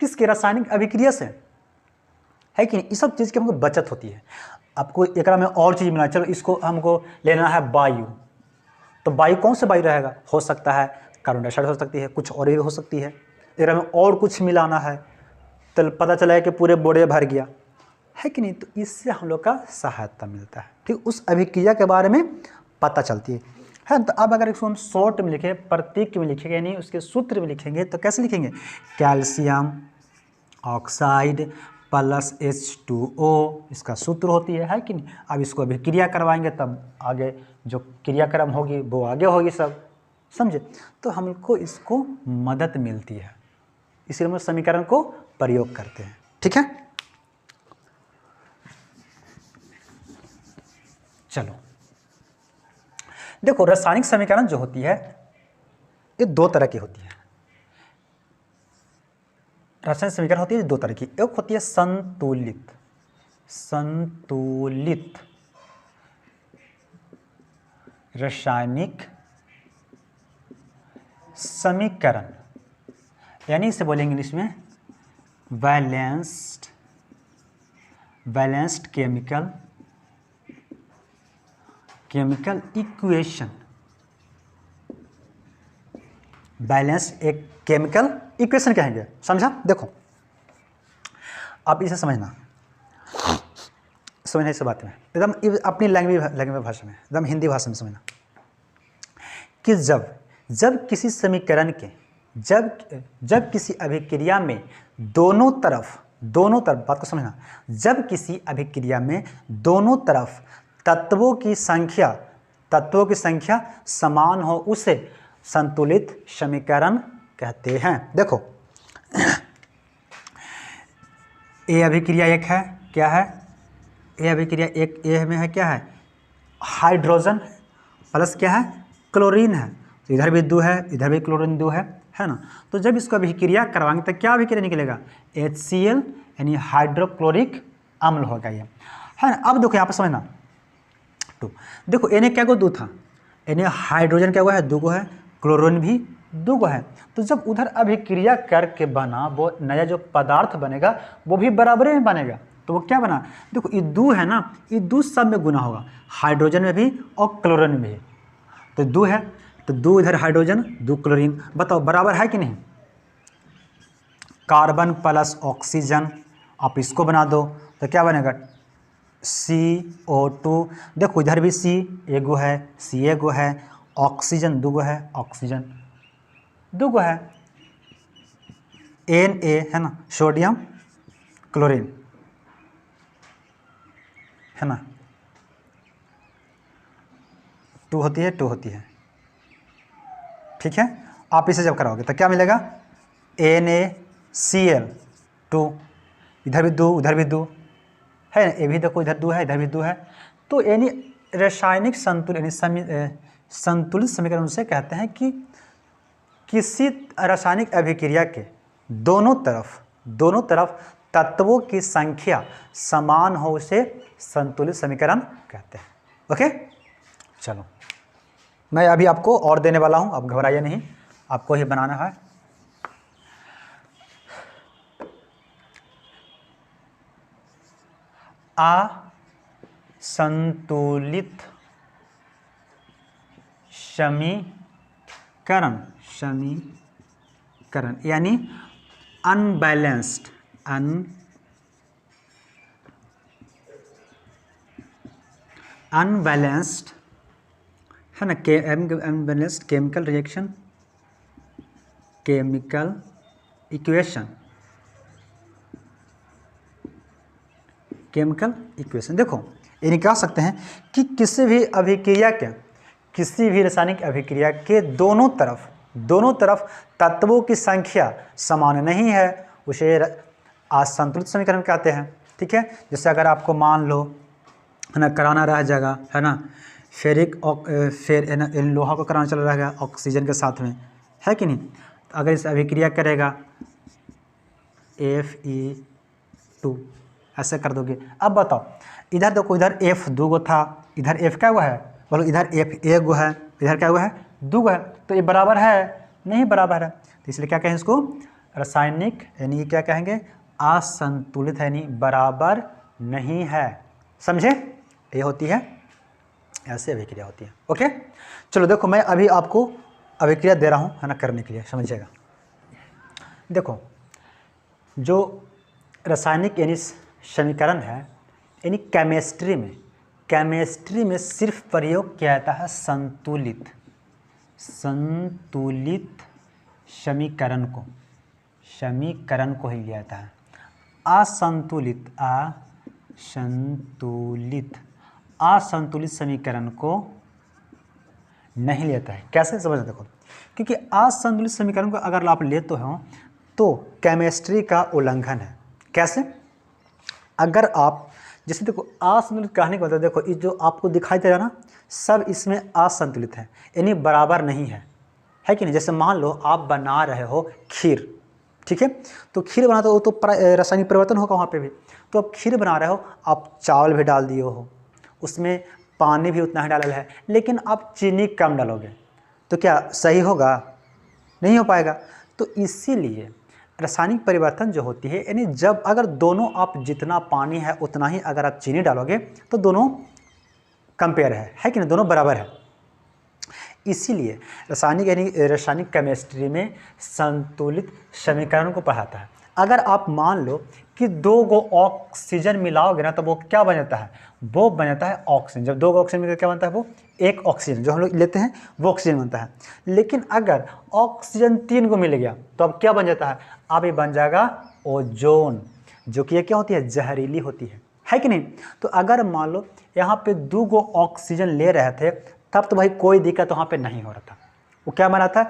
किसके, रासायनिक अभिक्रिया से, है कि नहीं। इस सब चीज़ की हमको बचत होती है। आपको एक में और चीज़ मिला, चलो इसको हमको लेना है वायु, तो वायु कौन सा वायु रहेगा, हो सकता है कार्बन डाइऑक्साइड हो सकती है, कुछ और भी हो सकती है। एक में और कुछ मिलाना है तो पता चला है कि पूरे बोरे भर गया, है कि नहीं। तो इससे हम लोग का सहायता मिलता है, ठीक, उस अभिक्रिया के बारे में पता चलती है। तो अब अगर इसको हम शॉर्ट में लिखें, प्रतीक में लिखेंगे, यानी उसके सूत्र में लिखेंगे, तो कैसे लिखेंगे, कैल्शियम ऑक्साइड प्लस H2O, इसका सूत्र होती है कि नहीं। अब इसको अभिक्रिया करवाएंगे तब आगे जो क्रियाक्रम होगी वो आगे होगी, सब समझे। तो हमको इसको मदद मिलती है, इसलिए हम समीकरण को प्रयोग करते हैं, ठीक है। चलो देखो, रासायनिक समीकरण जो होती है ये दो तरह की होती है। रासायनिक समीकरण होती है दो तरह की, एक होती है संतुलित रासायनिक समीकरण, यानी इसे बोलेंगे इंग्लिश में बैलेंस्ड केमिकल इक्वेशन। बैलेंस्ड एक केमिकल इक्वेशन कहेंगे, समझा। देखो आप इसे समझना इस बात में एकदम अपनी लैंग्वेज भाषा में, एकदम हिंदी भाषा में समझना कि जब किसी समीकरण के जब किसी अभिक्रिया में दोनों तरफ बात को समझना, जब किसी अभिक्रिया में दोनों तरफ तत्वों की संख्या समान हो उसे संतुलित समीकरण कहते हैं। देखो ए अभिक्रिया एक है, क्या है? ए अभिक्रिया एक, ए में है क्या है? हाइड्रोजन प्लस क्या है? क्लोरीन है। तो इधर भी 2 है, इधर भी क्लोरीन 2 है ना। तो जब इसको अभिक्रिया करवाएंगे तो क्या अभिक्रिया निकलेगा? HCl यानी हाइड्रोक्लोरिक अम्ल होगा ये, है ना। अब देखो यहाँ पर समझना, तो देखो एन क्या को 2 था, एन हाइड्रोजन क्या हुआ है? 2 है, क्लोरीन भी 2 है। तो जब उधर अभिक्रिया करके बना वो नया जो पदार्थ बनेगा वो भी बराबर में बनेगा। तो वो क्या बना? देखो ये 2 है ना, ये 2 सब में गुना होगा, हाइड्रोजन में भी और क्लोरीन में भी। तो 2 है तो 2 इधर हाइड्रोजन 2 क्लोरीन, बताओ बराबर है कि नहीं? कार्बन प्लस ऑक्सीजन, आप इसको बना दो तो क्या बनेगा? CO2। देखो इधर भी C एगो है, C एगो है, ऑक्सीजन 2 है, ऑक्सीजन 2 है, Na है ना, सोडियम क्लोरीन है ना, 2 होती है, ठीक है। आप इसे जब कराओगे तो क्या मिलेगा? NaCl 2, इधर भी 2 उधर भी 2 है, ये भी देखो इधर 2 है इधर भी 2 है। तो यानी रासायनिक संतुलन संतुलित समीकरण उसे कहते हैं कि किसी रासायनिक अभिक्रिया के दोनों तरफ तत्वों की संख्या समान हो उसे संतुलित समीकरण कहते हैं। ओके, चलो मैं अभी आपको और देने वाला हूं, आप घबराइए नहीं, आपको ही बनाना है। असंतुलित समीकरण यानी अनबैलेंस्ड है ना, unbalanced chemical reaction, chemical equation. देखो ये कह सकते हैं कि किसी भी रासायनिक अभिक्रिया के दोनों तरफ तत्वों की संख्या समान नहीं है उसे असंतुलित समीकरण कहते हैं। ठीक है, जैसे अगर आपको मान लो है ना कराना रह जाएगा, है ना, फिर लोहा को कराना चल रहेगा ऑक्सीजन के साथ में, है कि नहीं। तो अगर इस अभिक्रिया करेगा Fe2 ऐसे कर दोगे। अब बताओ इधर देखो, इधर F 2 था, इधर F क्या हुआ है? बोलो इधर F 1 है, इधर क्या हुआ है? 2 है। तो ये बराबर है? नहीं बराबर है। तो इसलिए क्या कहें इसको? रासायनिक यानी क्या कहेंगे? असंतुलित है, यानी बराबर नहीं है। समझे? ये होती है, ऐसे अभिक्रिया होती है। ओके, चलो देखो मैं अभी आपको अभिक्रिया दे रहा हूँ, है ना, करने के लिए, समझिएगा। देखो जो रासायनिक यानी समीकरण है, यानी केमिस्ट्री में सिर्फ प्रयोग किया जाता है संतुलित समीकरण को ही लिया जाता है। असंतुलित समीकरण को नहीं लेता है। कैसे समझना? देखो, क्योंकि असंतुलित समीकरण को अगर आप लेते हो तो केमिस्ट्री का उल्लंघन है। कैसे? अगर आप जैसे देखो असंतुलित कहने का मतलब, देखो ये जो आपको दिखाई दे रहा है ना, सब इसमें असंतुलित है, यानी बराबर नहीं है कि नहीं। जैसे मान लो आप बना रहे हो खीर, ठीक है, तो खीर बनाते हो तो रासायनिक परिवर्तन होगा वहाँ पे भी। तो आप खीर बना रहे हो, आप चावल भी डाल दिए हो, उसमें पानी भी उतना ही डाला है, लेकिन आप चीनी कम डालोगे तो क्या सही होगा? नहीं हो पाएगा। तो इसीलिए रासायनिक परिवर्तन जो होती है, यानी जब अगर दोनों आप जितना पानी है उतना ही अगर आप चीनी डालोगे तो दोनों कंपेयर है कि नहीं, दोनों बराबर है। इसीलिए रासायनिक केमिस्ट्री में संतुलित समीकरण को पढ़ाता है। अगर आप मान लो कि 2 गो ऑक्सीजन मिलाओगे ना तो वो क्या बन जाता है, वो बन जाता है ऑक्सीजन। जब 2 गो ऑक्सीजन मिलकर क्या बनता है, वो एक ऑक्सीजन जो हम लोग लेते हैं वो ऑक्सीजन बनता है। लेकिन अगर ऑक्सीजन 3 को मिल गया तो अब क्या बन जाता है, अब ये बन जाएगा ओजोन, जो कि ये क्या होती है, जहरीली होती है कि नहीं। तो अगर मान लो यहाँ पे 2 गो ऑक्सीजन ले रहे थे तब तो भाई कोई दिक्कत वहाँ पे नहीं हो रहा था। वो क्या बना था,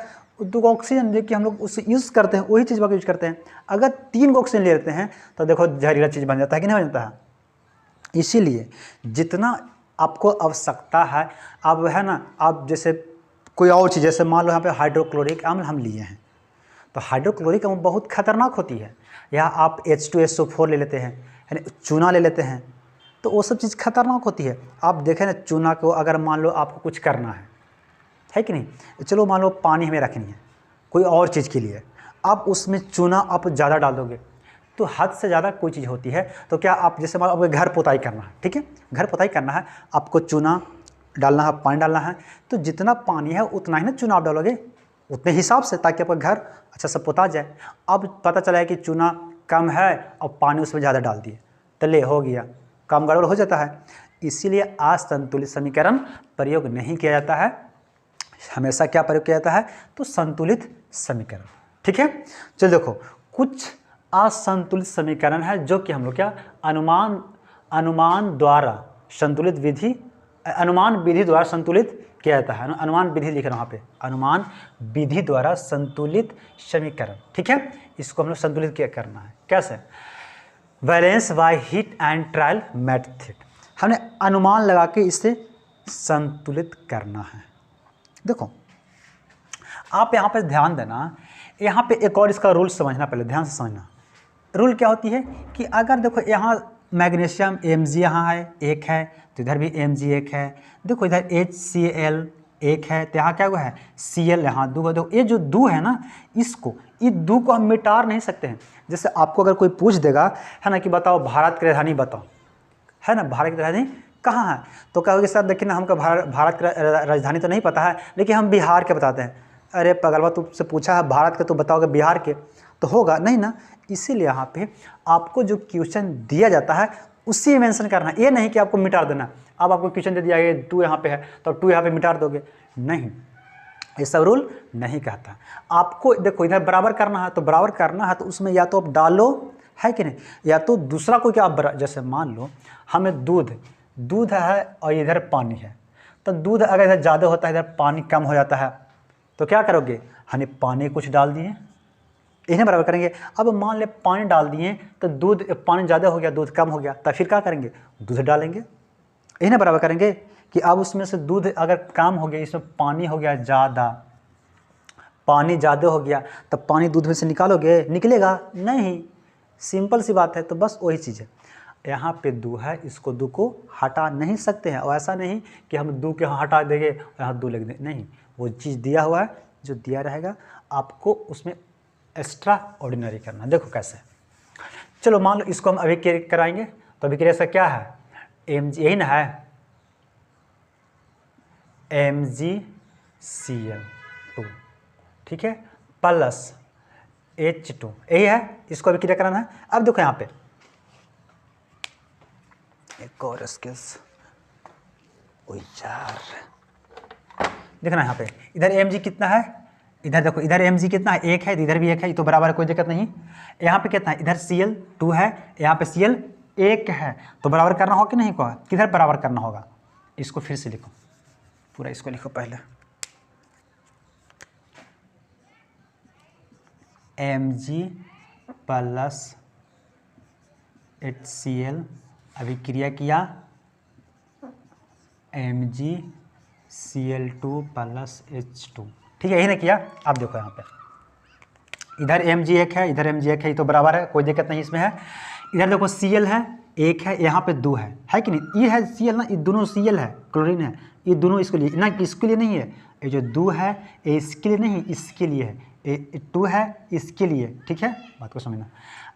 2 गो ऑक्सीजन लेके हम लोग उससे यूज़ करते हैं, वही चीज़ का यूज करते हैं। अगर 3 गो ऑक्सीजन ले लेते हैं तो देखो जहरीला चीज़ बन जाता है कि नहीं बन जाता है। इसीलिए जितना आपको आवश्यकता है, अब है ना, आप जैसे कोई और चीज़, जैसे मान लो यहाँ पे हाइड्रोक्लोरिक अम्ल हम लिए हैं, तो हाइड्रोक्लोरिक अम्ल बहुत खतरनाक होती है। या आप H2SO4 ले लेते हैं, यानी चूना ले लेते हैं, तो वो सब चीज़ खतरनाक होती है। आप देखें ना, चूना को अगर मान लो आपको कुछ करना है कि नहीं, चलो मान लो पानी हमें रखनी है कोई और चीज़ के लिए, आप उसमें चूना आप ज़्यादा डाल दोगे तो हद से ज़्यादा कोई चीज़ होती है। तो क्या आप जैसे मान लो आपको घर पोताई करना है, ठीक है, घर पोताई करना है, आपको चूना डालना है, पानी डालना है, तो जितना पानी है उतना ही ना चूना आप डालोगे, उतने हिसाब से, ताकि आपका घर अच्छा से पोता जाए। अब पता चला है कि चूना कम है और पानी उसमें ज़्यादा डाल दिए, तो ले हो गया, काम गड़बड़ हो जाता है। इसीलिए असंतुलित समीकरण प्रयोग नहीं किया जाता है, हमेशा क्या प्रयोग किया जाता है, तो संतुलित समीकरण। ठीक है, चलो देखो कुछ असंतुलित समीकरण है जो कि हम लोग क्या अनुमान द्वारा संतुलित विधि, अनुमान विधि द्वारा संतुलित किया जाता है। अनुमान विधि लिख रहा हूँ यहाँ पे, अनुमान विधि द्वारा संतुलित समीकरण। ठीक है, इसको हम लोग संतुलित क्या करना है, कैसे, balance by heat and trial method, हमने अनुमान लगा के इसे संतुलित करना है। देखो आप यहाँ पे ध्यान देना, यहाँ पे एक और इसका रूल समझना, पहले ध्यान से समझना। रूल क्या होती है कि अगर देखो यहाँ मैग्नीशियम Mg यहाँ है एक है, तो इधर भी Mg एक है, देखो इधर HCl एक है, तो यहाँ क्या हुआ है Cl, यहाँ दो है। देखो ये जो दो है ना, इसको ये दो को हम मिटा नहीं सकते हैं। जैसे आपको अगर कोई पूछ देगा है ना कि बताओ भारत की राजधानी बताओ, है ना, भारत की राजधानी कहाँ है, तो कहोगे सर देखिए ना हमको भारत की राजधानी तो नहीं पता है, लेकिन हम बिहार के बताते हैं। अरे पगलवा, तुमसे पूछा है भारत के तो बताओगे बिहार के, तो होगा नहीं ना। इसीलिए यहाँ पे आपको जो क्वेश्चन दिया जाता है उसी मेंशन करना है, ये नहीं कि आपको मिटा देना। अब आपको क्वेश्चन दे दिया ये 2 यहाँ पे है तो 2 यहाँ पे मिटा दोगे, नहीं, ये सब रूल नहीं कहता। आपको देखो इधर बराबर करना है, तो बराबर करना है तो उसमें या तो आप डालो, है कि नहीं, या तो दूसरा कोई क्या आप, जैसे मान लो हमें दूध है और इधर पानी है, तो दूध अगर इधर ज़्यादा होता है, इधर पानी कम हो जाता है, तो क्या करोगे, हमने पानी कुछ डाल दिए, इन्हें बराबर करेंगे। अब मान ले पानी डाल दिए तो दूध, पानी ज़्यादा हो गया दूध कम हो गया, तो फिर क्या करेंगे, दूध डालेंगे, इन्हें बराबर करेंगे कि अब उसमें से दूध अगर कम हो गया, इसमें पानी हो गया ज़्यादा, पानी ज़्यादा हो गया, तब पानी दूध में से निकालोगे, निकलेगा नहीं, सिंपल सी बात है। तो बस वही चीज़ है, यहाँ पे दो है, इसको दो को हटा नहीं सकते हैं, और ऐसा नहीं कि हम दो के यहाँ हटा देंगे और यहाँ दो लिख देंगे, नहीं, वो चीज़ दिया हुआ है, जो दिया रहेगा आपको उसमें एक्स्ट्रा ऑर्डिनरी करना। देखो कैसे, चलो मान लो इसको हम अभी कराएंगे, तो अभी कैसा क्या है, Mg, यही ना है MgCl2, ठीक है, प्लस H2, यही है, इसको अभी क्रिया कराना है। अब देखो यहाँ पे एक और स्केल्स, ओ यार देखना यहाँ पे, इधर Mg कितना है, इधर देखो इधर Mg कितना है, एक है, इधर भी एक है, ये तो बराबर है, कोई दिक्कत नहीं। यहाँ पे कितना है, इधर Cl2 है, यहाँ पे Cl एक है, तो बराबर करना होगा कि नहीं होगा, किधर बराबर करना होगा, इसको फिर से लिखो, पूरा इसको लिखो पहले, Mg प्लस HCl, अभी क्रिया किया MgCl2 प्लस H2, ठीक है, यही ना किया। अब देखो यहाँ पे इधर Mg एक है, इधर Mg एक है, ये तो बराबर है, कोई दिक्कत नहीं इसमें है। इधर देखो Cl है एक है, यहाँ पे दो है कि नहीं, ये है Cl ना, ये दोनों Cl है, क्लोरीन है, ये दोनों इसके लिए ना, इसके लिए नहीं है, ये जो दो है ये इसके लिए नहीं, इसके लिए है, ये 2 है इसके लिए, ठीक है, बात को समझना।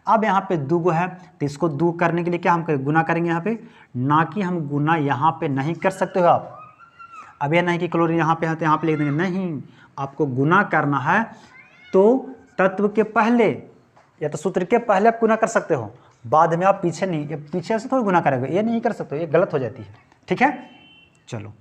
अब यहाँ पे दो गो है, तो इसको दो करने के लिए क्या हम करें, गुना करेंगे यहाँ पे, ना कि हम गुना यहाँ पे नहीं कर सकते हो आप। अब यह नहीं कि क्लोरीन यहाँ पे है तो यहाँ पे लिख देंगे, नहीं, आपको गुना करना है तो तत्व के पहले या तो सूत्र के पहले आप गुना कर सकते हो, बाद में आप पीछे नहीं, पीछे से थोड़ी गुना करेंगे, ये नहीं कर सकते, ये गलत हो जाती है। ठीक है, चलो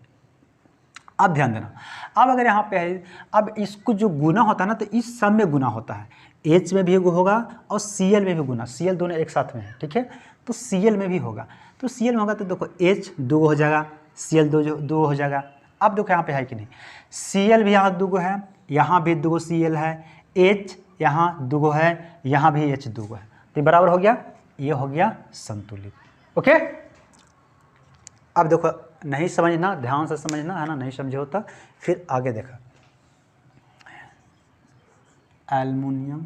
अब ध्यान देना। अब अगर यहाँ पे है, अब इसको जो गुना होता है ना, तो इस सब में गुना होता है, एच में भी होगा और सी एल में भी गुना, सी एल दोनों एक साथ में है। ठीक है, तो सी एल में भी होगा, तो सी एल में होगा तो देखो एच 2 हो जाएगा, सी एल 2 हो जाएगा। अब देखो यहाँ पे है कि नहीं, सी एल भी यहाँ 2 है, यहाँ भी 2 सी एल है, एच यहाँ 2 है, यहाँ भी एच 2 है, तो बराबर हो गया, ये हो गया संतुलित। ओके, अब देखो नहीं समझना, ध्यान से समझना है ना, नहीं समझे होता फिर आगे देखा। एल्युमिनियम,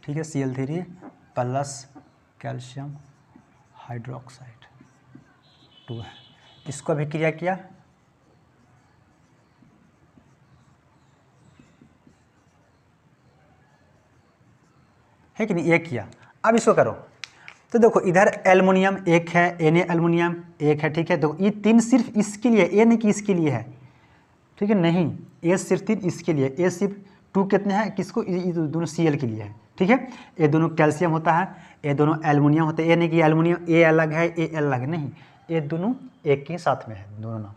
ठीक है, Cl3 प्लस कैल्शियम हाइड्रोक्साइड 2 है, इसको भी क्रिया किया, है कि नहीं, ये किया। अब इसको करो तो देखो इधर एल्युमिनियम एक है, Na एल्युमिनियम एक है। ठीक है, तो ये 3 सिर्फ इसके लिए, ए नहीं कि इसके लिए है। ठीक है, नहीं, ए सिर्फ 3 इसके लिए, ए सिर्फ 2 कितने हैं किसको, ये दोनों Cl के लिए है। ठीक है, ये दोनों कैल्शियम होता है, ये दोनों एल्युमिनियम होता है, ये नहीं कि एल्युमिनियम ए अलग है ए अलग, नहीं, ये दोनों एक ही साथ में है, दोनों ना।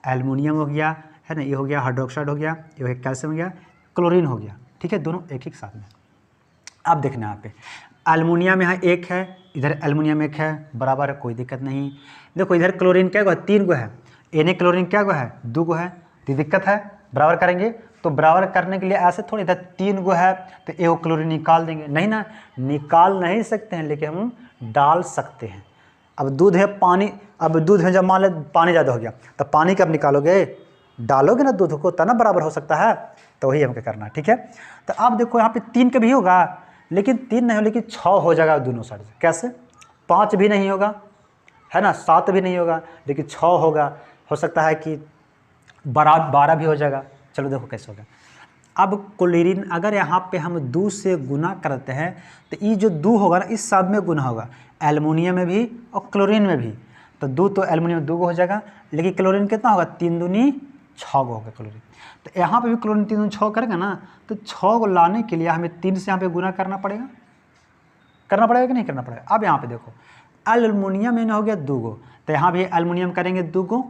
एल्युमिनियम हो गया है ना, ये हो गया हाइड्रोक्साइड हो गया, ये हो गया कैल्शियम हो गया, क्लोरीन हो गया। ठीक है, दोनों एक ही साथ में। अब देखना यहाँ पे एल्युमिनियम यहाँ एक है, इधर एल्युमिनियम एक है, बराबर है, कोई दिक्कत नहीं। देखो इधर क्लोरीन क्या है, 3 गो है, Na क्लोरीन क्या गो है, 2 गो है, तो दिक्कत है, बराबर करेंगे तो बराबर करने के लिए ऐसे थोड़ी, इधर 3 गो है तो एक क्लोरीन निकाल देंगे, नहीं ना, निकाल नहीं सकते हैं लेकिन हम डाल सकते हैं। अब दूध है पानी, अब दूध है, जब मान ले पानी ज़्यादा हो गया तो पानी कब निकालोगे, डालोगे ना दूध को, तब ना बराबर हो सकता है, तो वही हमको करना है। ठीक है, तो अब देखो यहाँ पे 3 का भी होगा, लेकिन 3 नहीं हो, लेकिन 6 हो जाएगा दोनों साइड से। कैसे, 5 भी नहीं होगा है ना, 7 भी नहीं होगा, लेकिन 6 होगा, हो सकता है कि 12 भी हो जाएगा। चलो देखो कैसे होगा। अब क्लोरीन अगर यहाँ पे हम 2 से गुना करते हैं तो ये जो 2 होगा ना, इस सब में गुना होगा, एल्युमिनियम में भी और क्लोरीन में भी। तो 2 तो एल्युमिनियम 2 हो जाएगा, लेकिन क्लोरीन कितना होगा, 3 दूनी 6 होगा क्लोरीन। तो यहाँ पे भी क्लोरीन 3 दूनी 6 करेगा ना, तो 6 को लाने के लिए हमें 3 से यहाँ पे गुना करना पड़ेगा कि नहीं करना पड़ेगा। अब यहाँ पे देखो एल्युमिनियम में हो गया 2 गो, तो यहाँ भी एल्युमिनियम करेंगे 2 गो,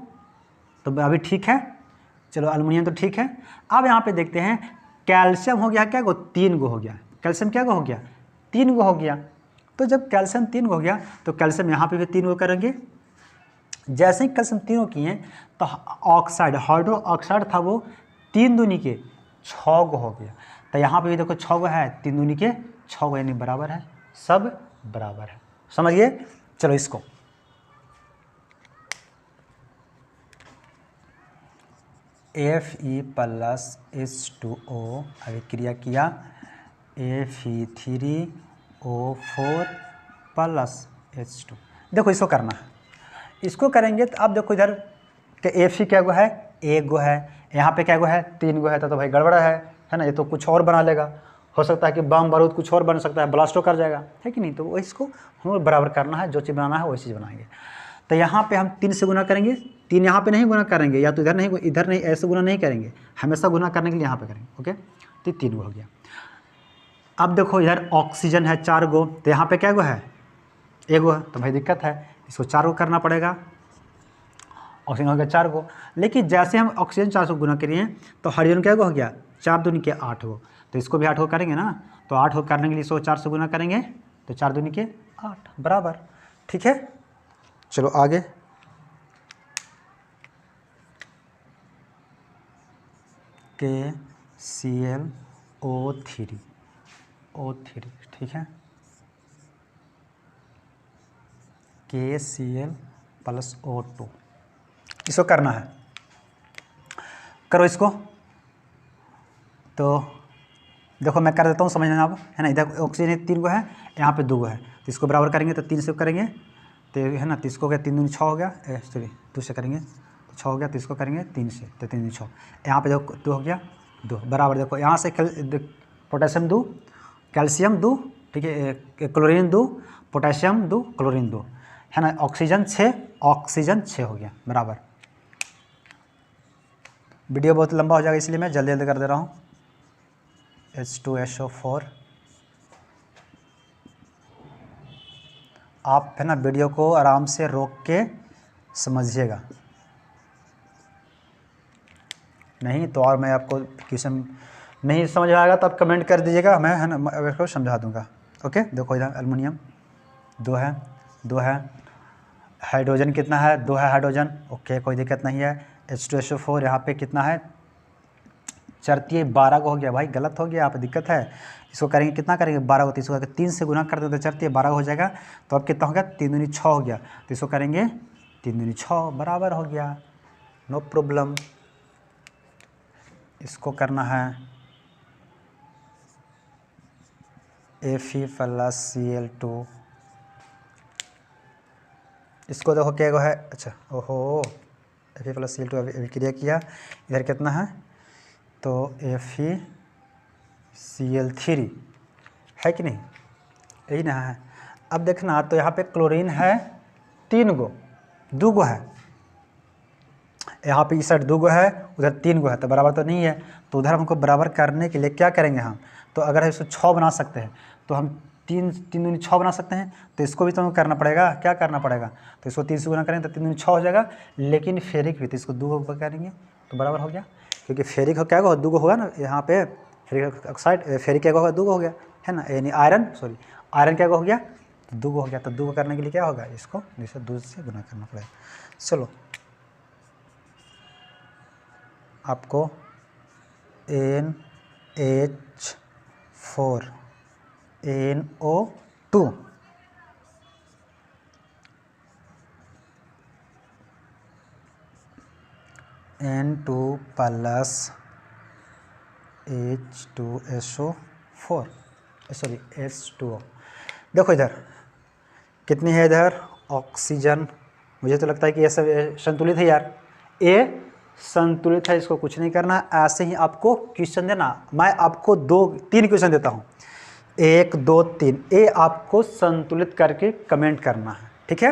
तो अभी ठीक है, चलो एल्युमिनियम तो ठीक है। अब यहाँ पे देखते हैं कैल्शियम हो गया क्या गो, 3 गो हो गया, कैल्शियम क्या गो हो गया, 3 गो हो गया। तो जब कैल्शियम 3 गो हो गया तो कैल्शियम यहाँ पे भी 3 गो करेंगे। जैसे ही कैल्शियम 3 गो किए तो ऑक्साइड, हाइड्रो ऑक्साइड था वो 3 दूनी के 6 गो हो गया। तो यहाँ पे भी देखो 6 गो है, 3 दूनी के 6 गो, यानी बराबर है, सब बराबर है। समझिए, चलो इसको Fe प्लस H2O अभिक्रिया किया, Fe3O4 प्लस H2। देखो इसको करना है, इसको करेंगे तो अब देखो इधर Fe क्या गो है, 1 गो है, यहाँ पे क्या गो है, 3 गो है, तो भाई गड़बड़ा है ना, ये तो कुछ और बना लेगा, हो सकता है कि बम बारूद कुछ और बन सकता है, ब्लास्टो कर जाएगा, है कि नहीं। तो इसको हमें बराबर करना है, जो चीज़ बनाना है वही चीज़ बनाएंगे। तो यहाँ पे हम 3 से गुना करेंगे, 3 यहाँ पे नहीं गुना करेंगे, या तो इधर नहीं ऐसे गुना नहीं करेंगे, हमेशा गुना करने के लिए यहाँ पे करेंगे। ओके, तो 3 गो हो गया। अब देखो इधर ऑक्सीजन है 4 गो, तो यहाँ पे क्या गो है, 1 गो है, तो भाई दिक्कत है, इसको 4 गो करना पड़ेगा। ऑक्सीजन हो गया 4 गो, लेकिन जैसे हम ऑक्सीजन 4 से गुना करिए तो हाइड्रोजन क्या गो हो गया, 4 दूनी के 8 गो, तो इसको भी 8 गो करेंगे ना, तो 8 गो करने के लिए इसको 4 से गुना करेंगे, तो 4 दूनी के 8 बराबर। ठीक है, चलो आगे। KClO3 ठीक है, KCl प्लस O2, इसको करना है, करो इसको। तो देखो मैं कर देता हूँ, समझना आप, है ना। इधर ऑक्सीजन 3 गो है, यहाँ पे 2 गो है, तो इसको बराबर करेंगे तो 3 से करेंगे, तो है ना, 30 को हो गया, 3 दूनी 6 हो गया, सॉरी 2 से करेंगे तो 6 हो गया, 30 को करेंगे 3 से, तो 3 दूनी 6, यहाँ पे देखो 2 हो गया, 2 बराबर। देखो यहाँ से पोटेशियम 2, कैल्शियम 2, ठीक है, क्लोरीन 2, पोटेशियम 2, क्लोरीन 2, है ना, ऑक्सीजन 6 हो गया, बराबर। वीडियो बहुत लंबा हो जाएगा इसलिए मैं जल्दी जल्दी कर दे रहा हूँ। H2SO4 आप है ना वीडियो को आराम से रोक के समझिएगा, नहीं तो और मैं आपको क्वेश्चन नहीं समझ में आएगा तो आप कमेंट कर दीजिएगा, मैं है ना इसको समझा दूंगा। ओके, देखो इधर एल्युमिनियम 2 है, हाइड्रोजन कितना है, 2 है हाइड्रोजन। ओके, कोई दिक्कत नहीं है। H2SO4 यहाँ पे कितना है, चरती 12 को हो गया भाई, गलत हो गया, यहाँ पे दिक्कत है। इसको करेंगे कितना करेंगे, 12 को 30 को 3 से गुना कर देते तो चरती 12 हो जाएगा। तो अब कितना हो गया, 3 दूनी 6 हो गया। तो इसको करेंगे 3 दूनी 6 बराबर हो गया, नो प्रॉब्लम। इसको करना है Fe+Cl2, इसको देखो क्या है, अच्छा ओहो Fe+Cl2 अभी क्रिया किया। इधर कितना है, तो FeCl3 है कि नहीं, यही ना है। अब देखना, तो यहाँ पे क्लोरीन है 3 गो, 2 गो है, यहाँ पे इस साइड 2 गो है, उधर 3 गो है, तो बराबर तो नहीं है। तो उधर हमको बराबर करने के लिए क्या करेंगे हम, तो अगर इसको 6 बना सकते हैं तो हम 3 दूनी 6 बना सकते हैं। तो इसको भी तो हमें करना पड़ेगा, क्या करना पड़ेगा, तो इसको 3 से गुना करेंगे तो 3 दूनी 6 हो जाएगा। लेकिन फेरिक भी, तो इसको 2 गो करेंगे तो बराबर हो गया, क्योंकि फेरिक हो क्या होगा, 2 गो होगा ना, यहाँ पे फेरिक ऑक्साइड, फेरिक क्या होगा, 2 गो हो गया है ना, यानी आयरन क्या हो गया, 2 गो हो गया। तो 2 गो करने के लिए क्या होगा, इसको जैसे 2 से गुना करना पड़ेगा। चलो, आपको NH4 NO2 N2 plus H2SO4 sorry H2O। देखो इधर कितनी है, इधर ऑक्सीजन, मुझे तो लगता है कि ये सब संतुलित है यार, ए संतुलित है, इसको कुछ नहीं करना। ऐसे ही आपको क्वेश्चन देना, मैं आपको 2-3 क्वेश्चन देता हूँ, 1 2 3, ए आपको संतुलित करके कमेंट करना है, ठीक है।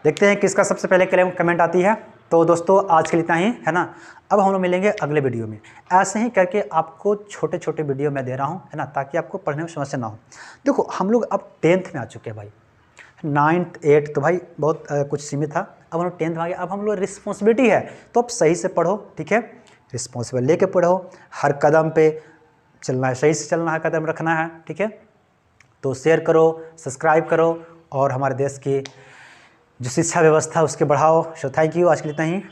देखते हैं किसका सबसे पहले कमेंट आती है। तो दोस्तों आज के लिए इतना ही है ना, अब हम लोग मिलेंगे अगले वीडियो में। ऐसे ही करके आपको छोटे छोटे वीडियो मैं दे रहा हूँ है ना, ताकि आपको पढ़ने में समस्या ना हो। देखो हम लोग अब 10th में आ चुके हैं भाई, 9th 8th तो भाई बहुत कुछ सीमित था, अब हम लोग 10th में आ गए। अब हम लोग रिस्पॉन्सिबिलिटी है, तो अब सही से पढ़ो, ठीक है, रिस्पॉन्सिबल लेके पढ़ो, हर कदम पे चलना है, सही से चलना है, कदम रखना है, ठीक है। तो शेयर करो, सब्सक्राइब करो और हमारे देश की जो शिक्षा व्यवस्था उसके बढ़ाओ। सो थैंक यू, आज के लिए इतना ही।